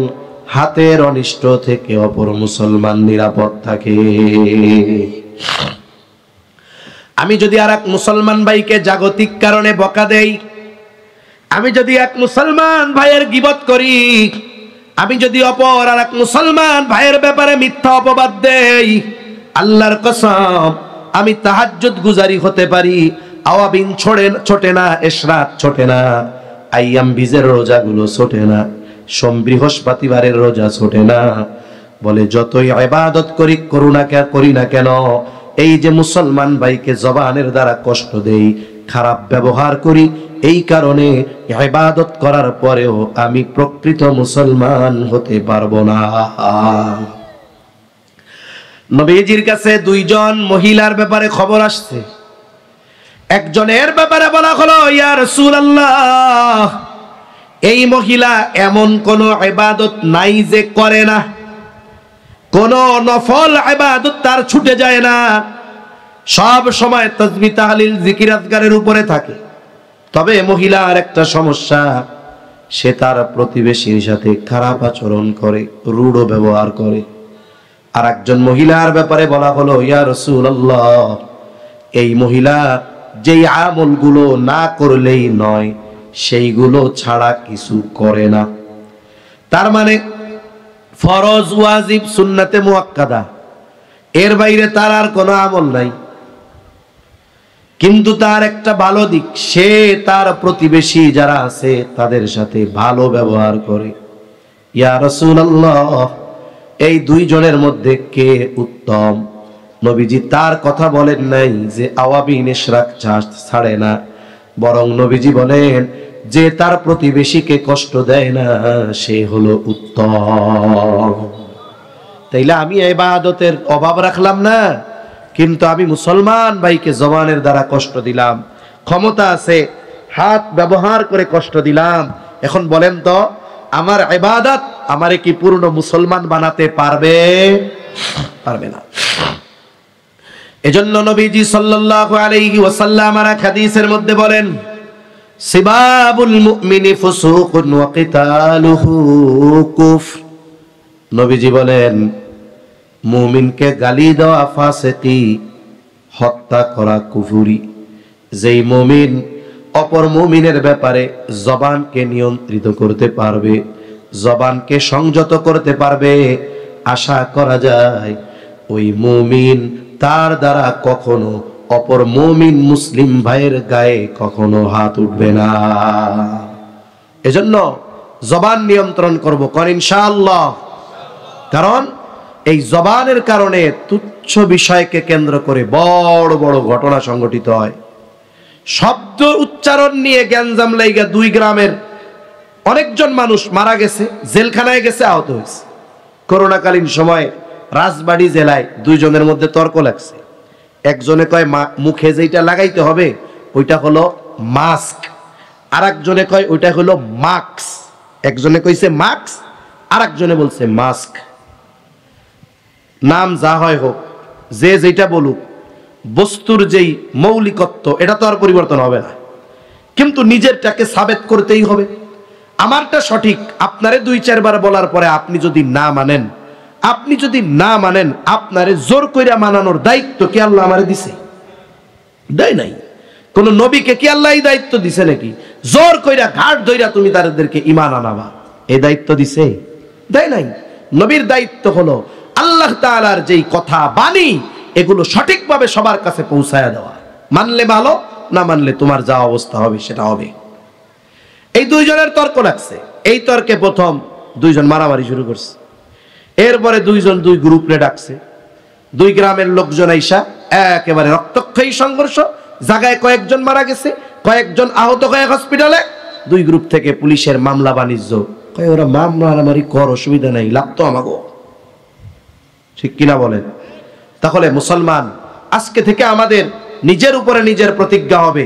হাতের অনিষ্ট থেকে অপর মুসলমান নিরাপদ থাকে। আমি যদি আর এক মুসলমান ভাইকে জাগতিক কারণে বকা দেই, আমি যদি এক মুসলমান ভাইয়ের গীবত করি, আমি যদি অপর আর এক মুসলমান ভাইয়ের ব্যাপারে মিথ্যা অপবাদ দেই, আল্লাহর কসম আমি তাহাজ্জুদ গুজারি হতে পারি, আওয়াবিন ছোটে না, ইশরাক ছোটে না, আইয়াম বীজের রোজাগুলো ছোটে না, সোম বৃহস্পতিবারের রোজা ছোটে না। বলে যতই ইবাদত করি না কেন, এই যে মুসলমান ভাইকে জবানের দ্বারা কষ্ট দেই, খারাপ ব্যবহার করি, এই কারণে ইবাদত করার পরেও আমি প্রকৃত মুসলমান হতে পারবো না। নবীজির কাছে দুইজন মহিলার ব্যাপারে খবর আসছে। একজনের ব্যাপারে বলা হলো, ইয়া রাসূলুল্লাহ, এই মহিলা এমন কোন ইবাদত নাই যে করে না, কোন নফল ইবাদত তার ছুটে যায় না, সব সময় তাসবিহ তাহলিল জিকির আজকারের উপরে থাকে। তবে মহিলার একটা সমস্যা, সে তার প্রতিবেশীর সাথে খারাপ আচরণ করে, রূঢ় ব্যবহার করে। আর একজন মহিলার ব্যাপারে বলা হলো, ইয়া রাসূলুল্লাহ, এই মহিলা যেই আমলগুলো না করলেই নয় সেইগুলো ছাড়া কিছু করে না। তার মানে ফরজ, ওয়াজিব, সুন্নাতে মুআক্কাদা, এর বাইরে তার আর কোনো আমল নাই। কিন্তু তার একটা ভালো দিক, সে তার প্রতিবেশী যারা আছে তাদের সাথে ভালো ব্যবহার করে। ইয়া রাসূলুল্লাহ, এই দুইজনের মধ্যে কে উত্তম? নবীজি তার কথা বলেন নাই যে আওয়াবিন ইশরাক ছাড়ে না, বরং নবীজি বলেন যে তার প্রতিবেশীকে কষ্ট দেয় না সে হলো উত্তম। তাইলে আমি ইবাদতের অভাব রাখলাম না, কিন্তু আমি মুসলমান ভাইকে জবানের দ্বারা কষ্ট দিলাম, ক্ষমতা আছে হাত ব্যবহার করে কষ্ট দিলাম। এখন বলেন তো, আমার ইবাদত আমারে কি পূর্ণ মুসলমান বানাতে পারবে? পারবে না। এজন্য নবীজি সাল্লাল্লাহু আলাইহি ওয়াসাল্লাম আর হাদিসের মধ্যে বলেন, সিবাবুল মুমিনি ফুসুকুন ওয়া কিতালুহু কুফর। নবীজি বলেন, মুমিনকে গালি দেওয়া ফাসিকি, হত্যা করা কুফরি। যেই মুমিন অপর মুমিনের ব্যাপারে জবানকে নিয়ন্ত্রিত করতে পারবে, জবানকে সংযত করতে পারবে, আশা করা যায় ওই মুমিন তার দ্বারা কখনো অপর মুমিন মুসলিম ভাইয়ের গায়ে কখনো হাত উঠবে না। এজন্য জবান নিয়ন্ত্রণ করব, কর ইনশাআল্লাহ। কারণ এই জবানের কারণে তুচ্ছ বিষয়কে কেন্দ্র করে বড় বড় ঘটনা সংঘটিত হয়। শব্দ উচ্চারণ নিয়ে গ্যাঞ্জাম লাইগা 2 গ্রামের অনেকজন মানুষ মারা গেছে, জেলখানায় গেছে, আহত হয়েছে। করোনাকালীন সময় রাজবাড়ী জেলায় 2 জনের মধ্যে তর্ক লাগছে। একজনে কয় মুখে যেটা লাগাইতে হবে ওইটা হলো মাস্ক, আর একজনে কয় ওইটা হলো মাস্ক। একজনে কইছে মাস্ক, আর একজনে বলছে মাস্ক। নাম যা হয় হোক, যে যেটা বলুক, বস্তুর যেই মৌলিকত্ব এটা তো আর পরিবর্তন হবে না, কিন্তু নিজেরটাকে সাবেত করতেই হবে। আমারটা সঠিক, আপনারে 2-4 বার বলার পরে আপনি যদি না মানেন, আপনারে জোর কইরা মানানোর দায়িত্ব কি আল্লাহ আমারে দিছে? দেয় নাই। কোন নবীকে কি আল্লাহ এই দায়িত্ব দিছে নাকি? জোর কইরা ঘাট ধইরা তুমি তাদেরকে ঈমান আনাবা, এই দায়িত্ব দিছে? দেয় নাই। নবীর দায়িত্ব হলো আল্লাহ তাআলার যেই কথা বাণী এগুলো সঠিকভাবে সবার কাছে পৌঁছায়া দেওয়া। মানলে ভালো, না মানলে তোমার যা অবস্থা হবে সেটা হবে। এই দুইজনের তর্ক লাগছে। এই তর্কে প্রথম দুইজন মারামারি শুরু করছে। এরপরে দুইজন দুই গ্রুপে ডাকছে, দুই গ্রামের লোকজন আইসা একেবারে রক্তক্ষয়ী সংঘর্ষ, জায়গায় কয়েকজন মারা গেছে, কয়েকজন আহত হয়ে হসপিটালে। দুই গ্রুপ থেকে পুলিশের মামলা বাণিজ্য, ওরা মারামারি কর, অসুবিধা নাই, লাভ তো আমাগো, ঠিক কিনা বলেন? তাহলে মুসলমান, আজকে থেকে আমাদের নিজের উপরে নিজের প্রতিজ্ঞা হবে,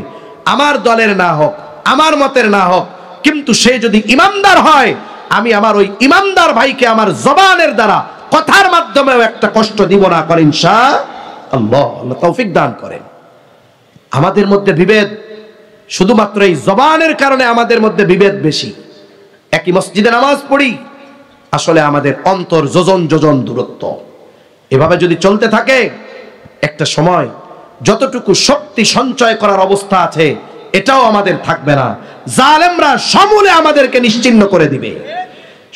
আমার দলের না হোক, আমার মতের না হোক, কিন্তু সে যদি ইমানদার হয়, আমি আমার ওই ইমানদার ভাইকে আমার জবানের দ্বারা, কথার মাধ্যমেও একটা কষ্ট দিব না। করেন ইনশাআল্লাহ, আল্লাহ তৌফিক দান করেন। আমাদের মধ্যে বিভেদ শুধুমাত্র এই জবানের কারণে আমাদের মধ্যে বিভেদ বেশি। একই মসজিদে নামাজ পড়ি, আসলে আমাদের অন্তর যোজন যোজন দূরত্ব। এভাবে যদি চলতে থাকে, একটা সময় যতটুকু শক্তি সঞ্চয় করার অবস্থা আছে এটাও আমাদের থাকবে না। জালেমরা সমূলে আমাদেরকে নিশ্চিহ্ন করে দিবে।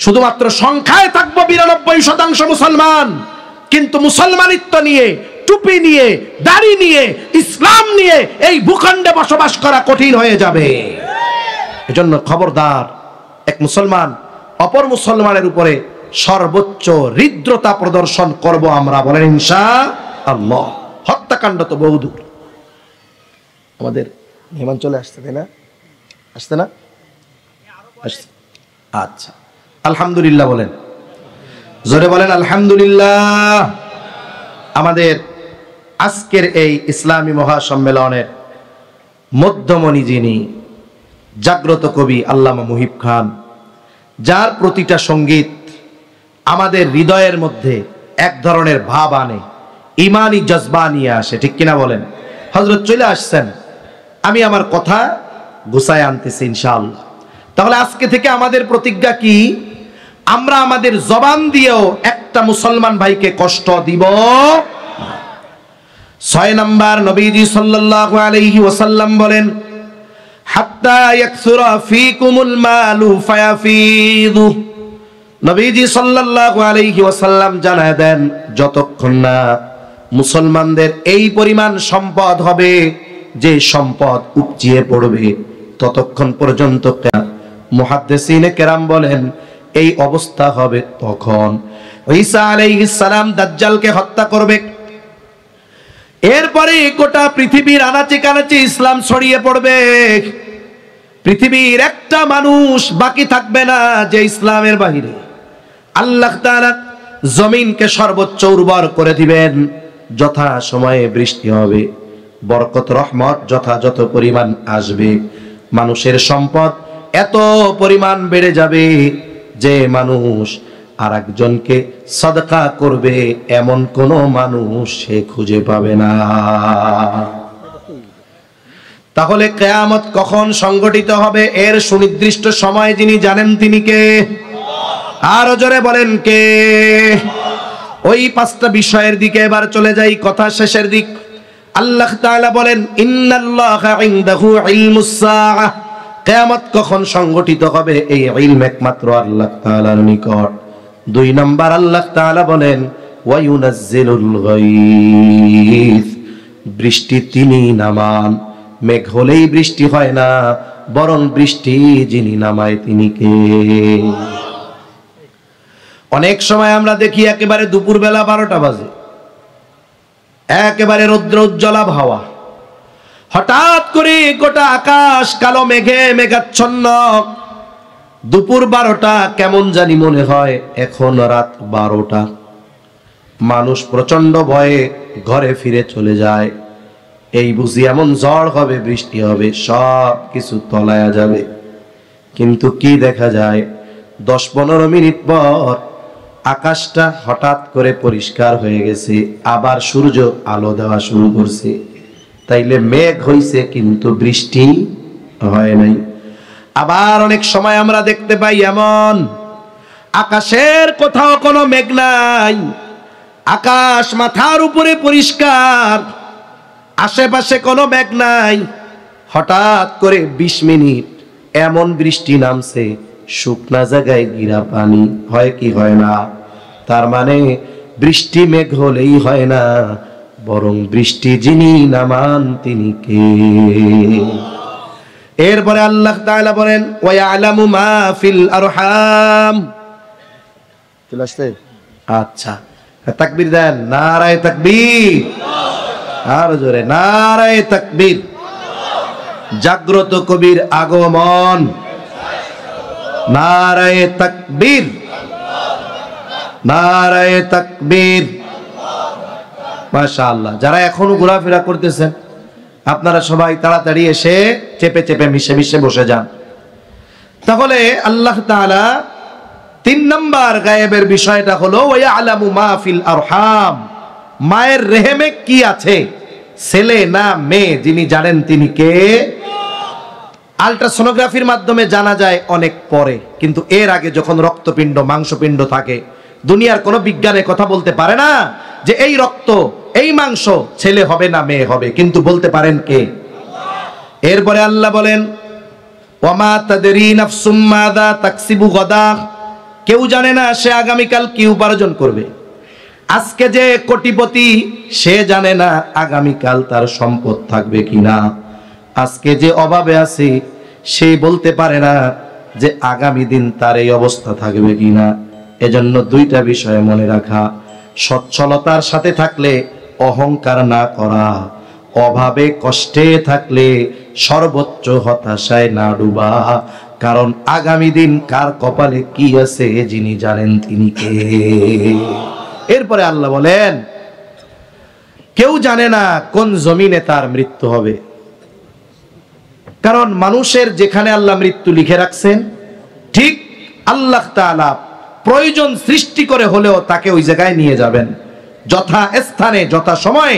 শুধুমাত্র সংখ্যায় থাকবো 92% মুসলমান, কিন্তু মুসলমানিত্ব নিয়ে, টুপি নিয়ে, দাড়ি নিয়ে, ইসলাম নিয়ে এই ভূখণ্ডে বসবাস করা কঠিন হয়ে যাবে। এজন্য খবরদার, এক মুসলমান অপর মুসলমানের উপরে সর্বোচ্চ হৃদ্রতা প্রদর্শন করব আমরা। বলেন ইনশাআল্লাহ। হত্যাকাণ্ড তো বহুদূর। আমাদের মেহমান চলে আসছে, তাই না? আসছে না? আসছে। আচ্ছা, আলহামদুলিল্লাহ বলেন, জোরে বলেন আলহামদুলিল্লাহ। আমাদের আজকের এই ইসলামী মহাসম্মেলনের মধ্যমণি যিনি, জাগ্রত কবি আল্লামা মুহিব খান, যার প্রতিটা সঙ্গীত আমাদের হৃদয়ের মধ্যে এক ধরনের ভাব আনে, ইমানি জজবা নিয়ে আসে, ঠিক কিনা বলেন? হযরত চলে আসছেন, আমি আমার কথা গুছায় আনতেছি ইনশাআল্লাহ। তাহলে আজকে থেকে আমাদের প্রতিজ্ঞা কি? আমরা আমাদের জবান দিয়েও একটা মুসলমান ভাইকে কষ্ট দিব। 6 নাম্বার, নবীজি সাল্লাল্লাহু আলাইহি ওয়াসাল্লাম বলেন, হাত্তা ইয়াকসুরা ফীকুমুল মালু ফায়াফিদু। নবীজি সাল্লাল্লাহু আলাইহি ওয়াসাল্লাম জানায় দেন, যতক্ষণ না মুসলমানদের এই পরিমাণ সম্পদ হবে যে সম্পদ উপচিয়ে পড়বে, ততক্ষণ পর্যন্ত মুহাদ্দিসিনে কেরাম বলেন এই অবস্থা হবে তখন ঈসা আলাইহিস সালাম দাজ্জালকে হত্যা করবে। এরপরে গোটা পৃথিবীর আনাচে কানাচে ইসলাম ছড়িয়ে পড়বে। পৃথিবীর একটা মানুষ বাকি থাকবে না যে ইসলামের বাহিরে। আল্লাহ তাআলা জমিনকে সর্বোচ্চ উর্বর করে দিবেন, যথা সময়ে বৃষ্টি হবে, বরকত রহমত যথাযথ পরিমাণ আসবে, মানুষের সম্পদ এত পরিমাণ বেড়ে যাবে যে মানুষ আর একজনকে সাদকা করবে এমন কোন মানুষ সে খুঁজে পাবে না। তাহলে কিয়ামত কখন সংগঠিত হবে এর সুনির্দিষ্ট সময় যিনি জানেন তিনি কে? আরো জোরে বলেন কে? ওই 5টা বিষয়ের দিকে এবার চলে যাই, কথা শেষের দিক। আল্লাহ তাআলা বলেন, ইন্নাল্লাহা ইনদাহু ইলমুস সাআহ। কিয়ামত কখন সংগঠিত হবে এই ইলম একমাত্র আল্লাহ তাআলার নিকট। 2 নাম্বার, আল্লাহ তাআলা বলেন, ওয়া ইউনাজ্জিলুল গায়থ। বৃষ্টি তিনি নামান। মেঘ হলেই বৃষ্টি হয় না, বরং বৃষ্টি যিনি নামায় তিনি কে? অনেক সময় আমরা দেখি একেবারে দুপুরবেলা 12টা বাজে, একেবারে রৌদ্র উজ্জ্বল আবহাওয়া, হঠাৎ করে গোটা আকাশ কালো মেঘে মেঘাচ্ছন্ন। দুপুর 12টা, কেমন জানি মনে হয় এখন রাত 12টা। মানুষ প্রচন্ড ভয়ে ঘরে ফিরে চলে যায়। এই বুঝি এমন ঝড় হবে, বৃষ্টি হবে, সব কিছু তলায়া যাবে। কিন্তু কি দেখা যায়, 10-15 মিনিট পর আকাশটা হঠাৎ করে পরিষ্কার হয়ে গেছে, আবার সূর্য আলো দেওয়া শুরু করছে। তাইলে মেঘ হইছে কিন্তু বৃষ্টি হয় নাই। আবার অনেক সময় আমরা দেখতে পাই এমন, আকাশের কোথাও কোনো মেঘ নাই, আকাশ মাথার উপরে পরিষ্কার, আশেপাশে কোনো মেঘ নাই, হঠাৎ করে 20 মিনিট এমন বৃষ্টি নামছে, শুকনা জায়গায় গিরা পানি। হয় কি হয় না? তার মানে বৃষ্টি মেঘ হলেই হয় না, বরং বৃষ্টি যিনি নামান তিনি কে? এরপরে আল্লাহ তাআলা বলেন ওয়া ইয়ালামু মা ফিল আরহাম। চলে আসছে? আচ্ছা, তাকবীর দেন, নারায়ে তাকবীর, আর জোরে নারায়ে তাকবীর। জাগ্রত কবির আগমন, নারায়ে তাকবীর, নারায়ে তাকবীর। মাশাআল্লাহ। যারা এখনো ঘোরাফেরা করতেছেন আপনারা সবাই তাড়াতাড়ি এসে চেপে চেপে মিশে মিশে বসে যান। তাহলে আল্লাহ তাআলা 3 নাম্বার গায়েবের বিষয়টা হলো ওয়া ইয়ালামু মা ফিল আরহাম। মায়ের রেহেমে কি আছে, ছেলে না মেয়ে, যিনি জানেন তিনি কে? আল্ট্রাসোনোগ্রাফির মাধ্যমে জানা যায় অনেক পরে, কিন্তু এর আগে যখন রক্তপিণ্ড মাংসপিণ্ড থাকে, দুনিয়ার কোনো বিজ্ঞানে কথা বলতে পারে না যে এই রক্ত এই মাংস ছেলে হবে না মেয়ে হবে, কিন্তু বলতে পারেন কে? এরপরে আল্লাহ বলেন ওয়ামা তাদরি নাফসুম মাযা তাকসিবু গাদা। কেউ জানে না সে আগামীকাল কি উপার্জন করবে। আজকে যে কোটিপতি সে জানে না আগামীকাল তার সম্পদ থাকবে কিনা। আজকে যে অভাবে আছে সে বলতে পারে না যে আগামী দিন তার এই অবস্থা থাকবে কিনা। এজন্য 2টা বিষয় মনে রাখা, সচ্ছলতার সাথে থাকলে অহংকার না করা, অভাবে কষ্টে থাকলে সর্বোচ্চ হতাশায় না ডুবা। কারণ আগামী দিন কার কপালে কি আছে যিনি জানেন তিনি কে। এরপরে আল্লাহ বলেন কেউ জানে না কোন জমিনে তার মৃত্যু হবে। কারণ মানুষের যেখানে আল্লাহ মৃত্যু লিখে রাখছেন, ঠিক আল্লাহ তাআলা প্রয়োজন সৃষ্টি করে হলেও তাকে ওই জায়গায় নিয়ে যাবেন। যথা স্থানে যথা সময়ে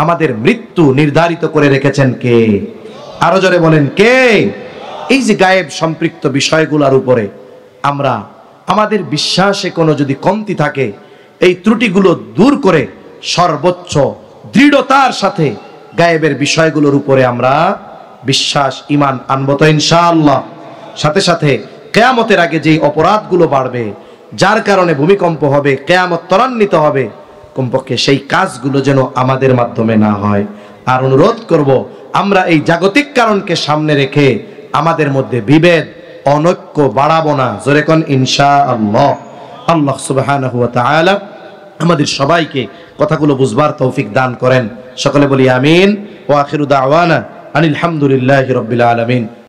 আমাদের মৃত্যু নির্ধারিত করে রেখেছেন কে? আরো জোরে বলেন কে? এই যে গায়েব সম্পৃক্ত বিষয়গুলোর উপরে আমরা আমাদের বিশ্বাসে কোনো যদি কমতি থাকে, এই ত্রুটিগুলো দূর করে সর্বোচ্চ দৃঢ়তার সাথে গায়েবের বিষয়গুলোর উপরে আমরা বিশ্বাস ঈমান আনবো তো ইনশাআল্লাহ। সাথে সাথে কিয়ামতের আগে যেই অপরাধগুলো বাড়বে, যার কারণে ভূমিকম্প হবে, কিয়ামত ত্বরান্বিত হবে, কমপক্ষে সেই কাজগুলো যেন আমাদের মাধ্যমে না হয়। আর অনুরোধ করব আমরা এই জাগতিক কারণকে সামনে রেখে আমাদের মধ্যে বিভেদ অনৈক্য বাড়াবো না। জোরে কোন ইনশাআল্লাহ। আল্লাহ সুবহানাহু ওয়া তাআলা আমাদের সবাইকে কথাগুলো বুঝবার তৌফিক দান করেন। সকলে বলি আমিন। ওয়া আখিরু দাওয়ানা আনিল হামদুলিল্লাহি রাব্বিল আলামিন।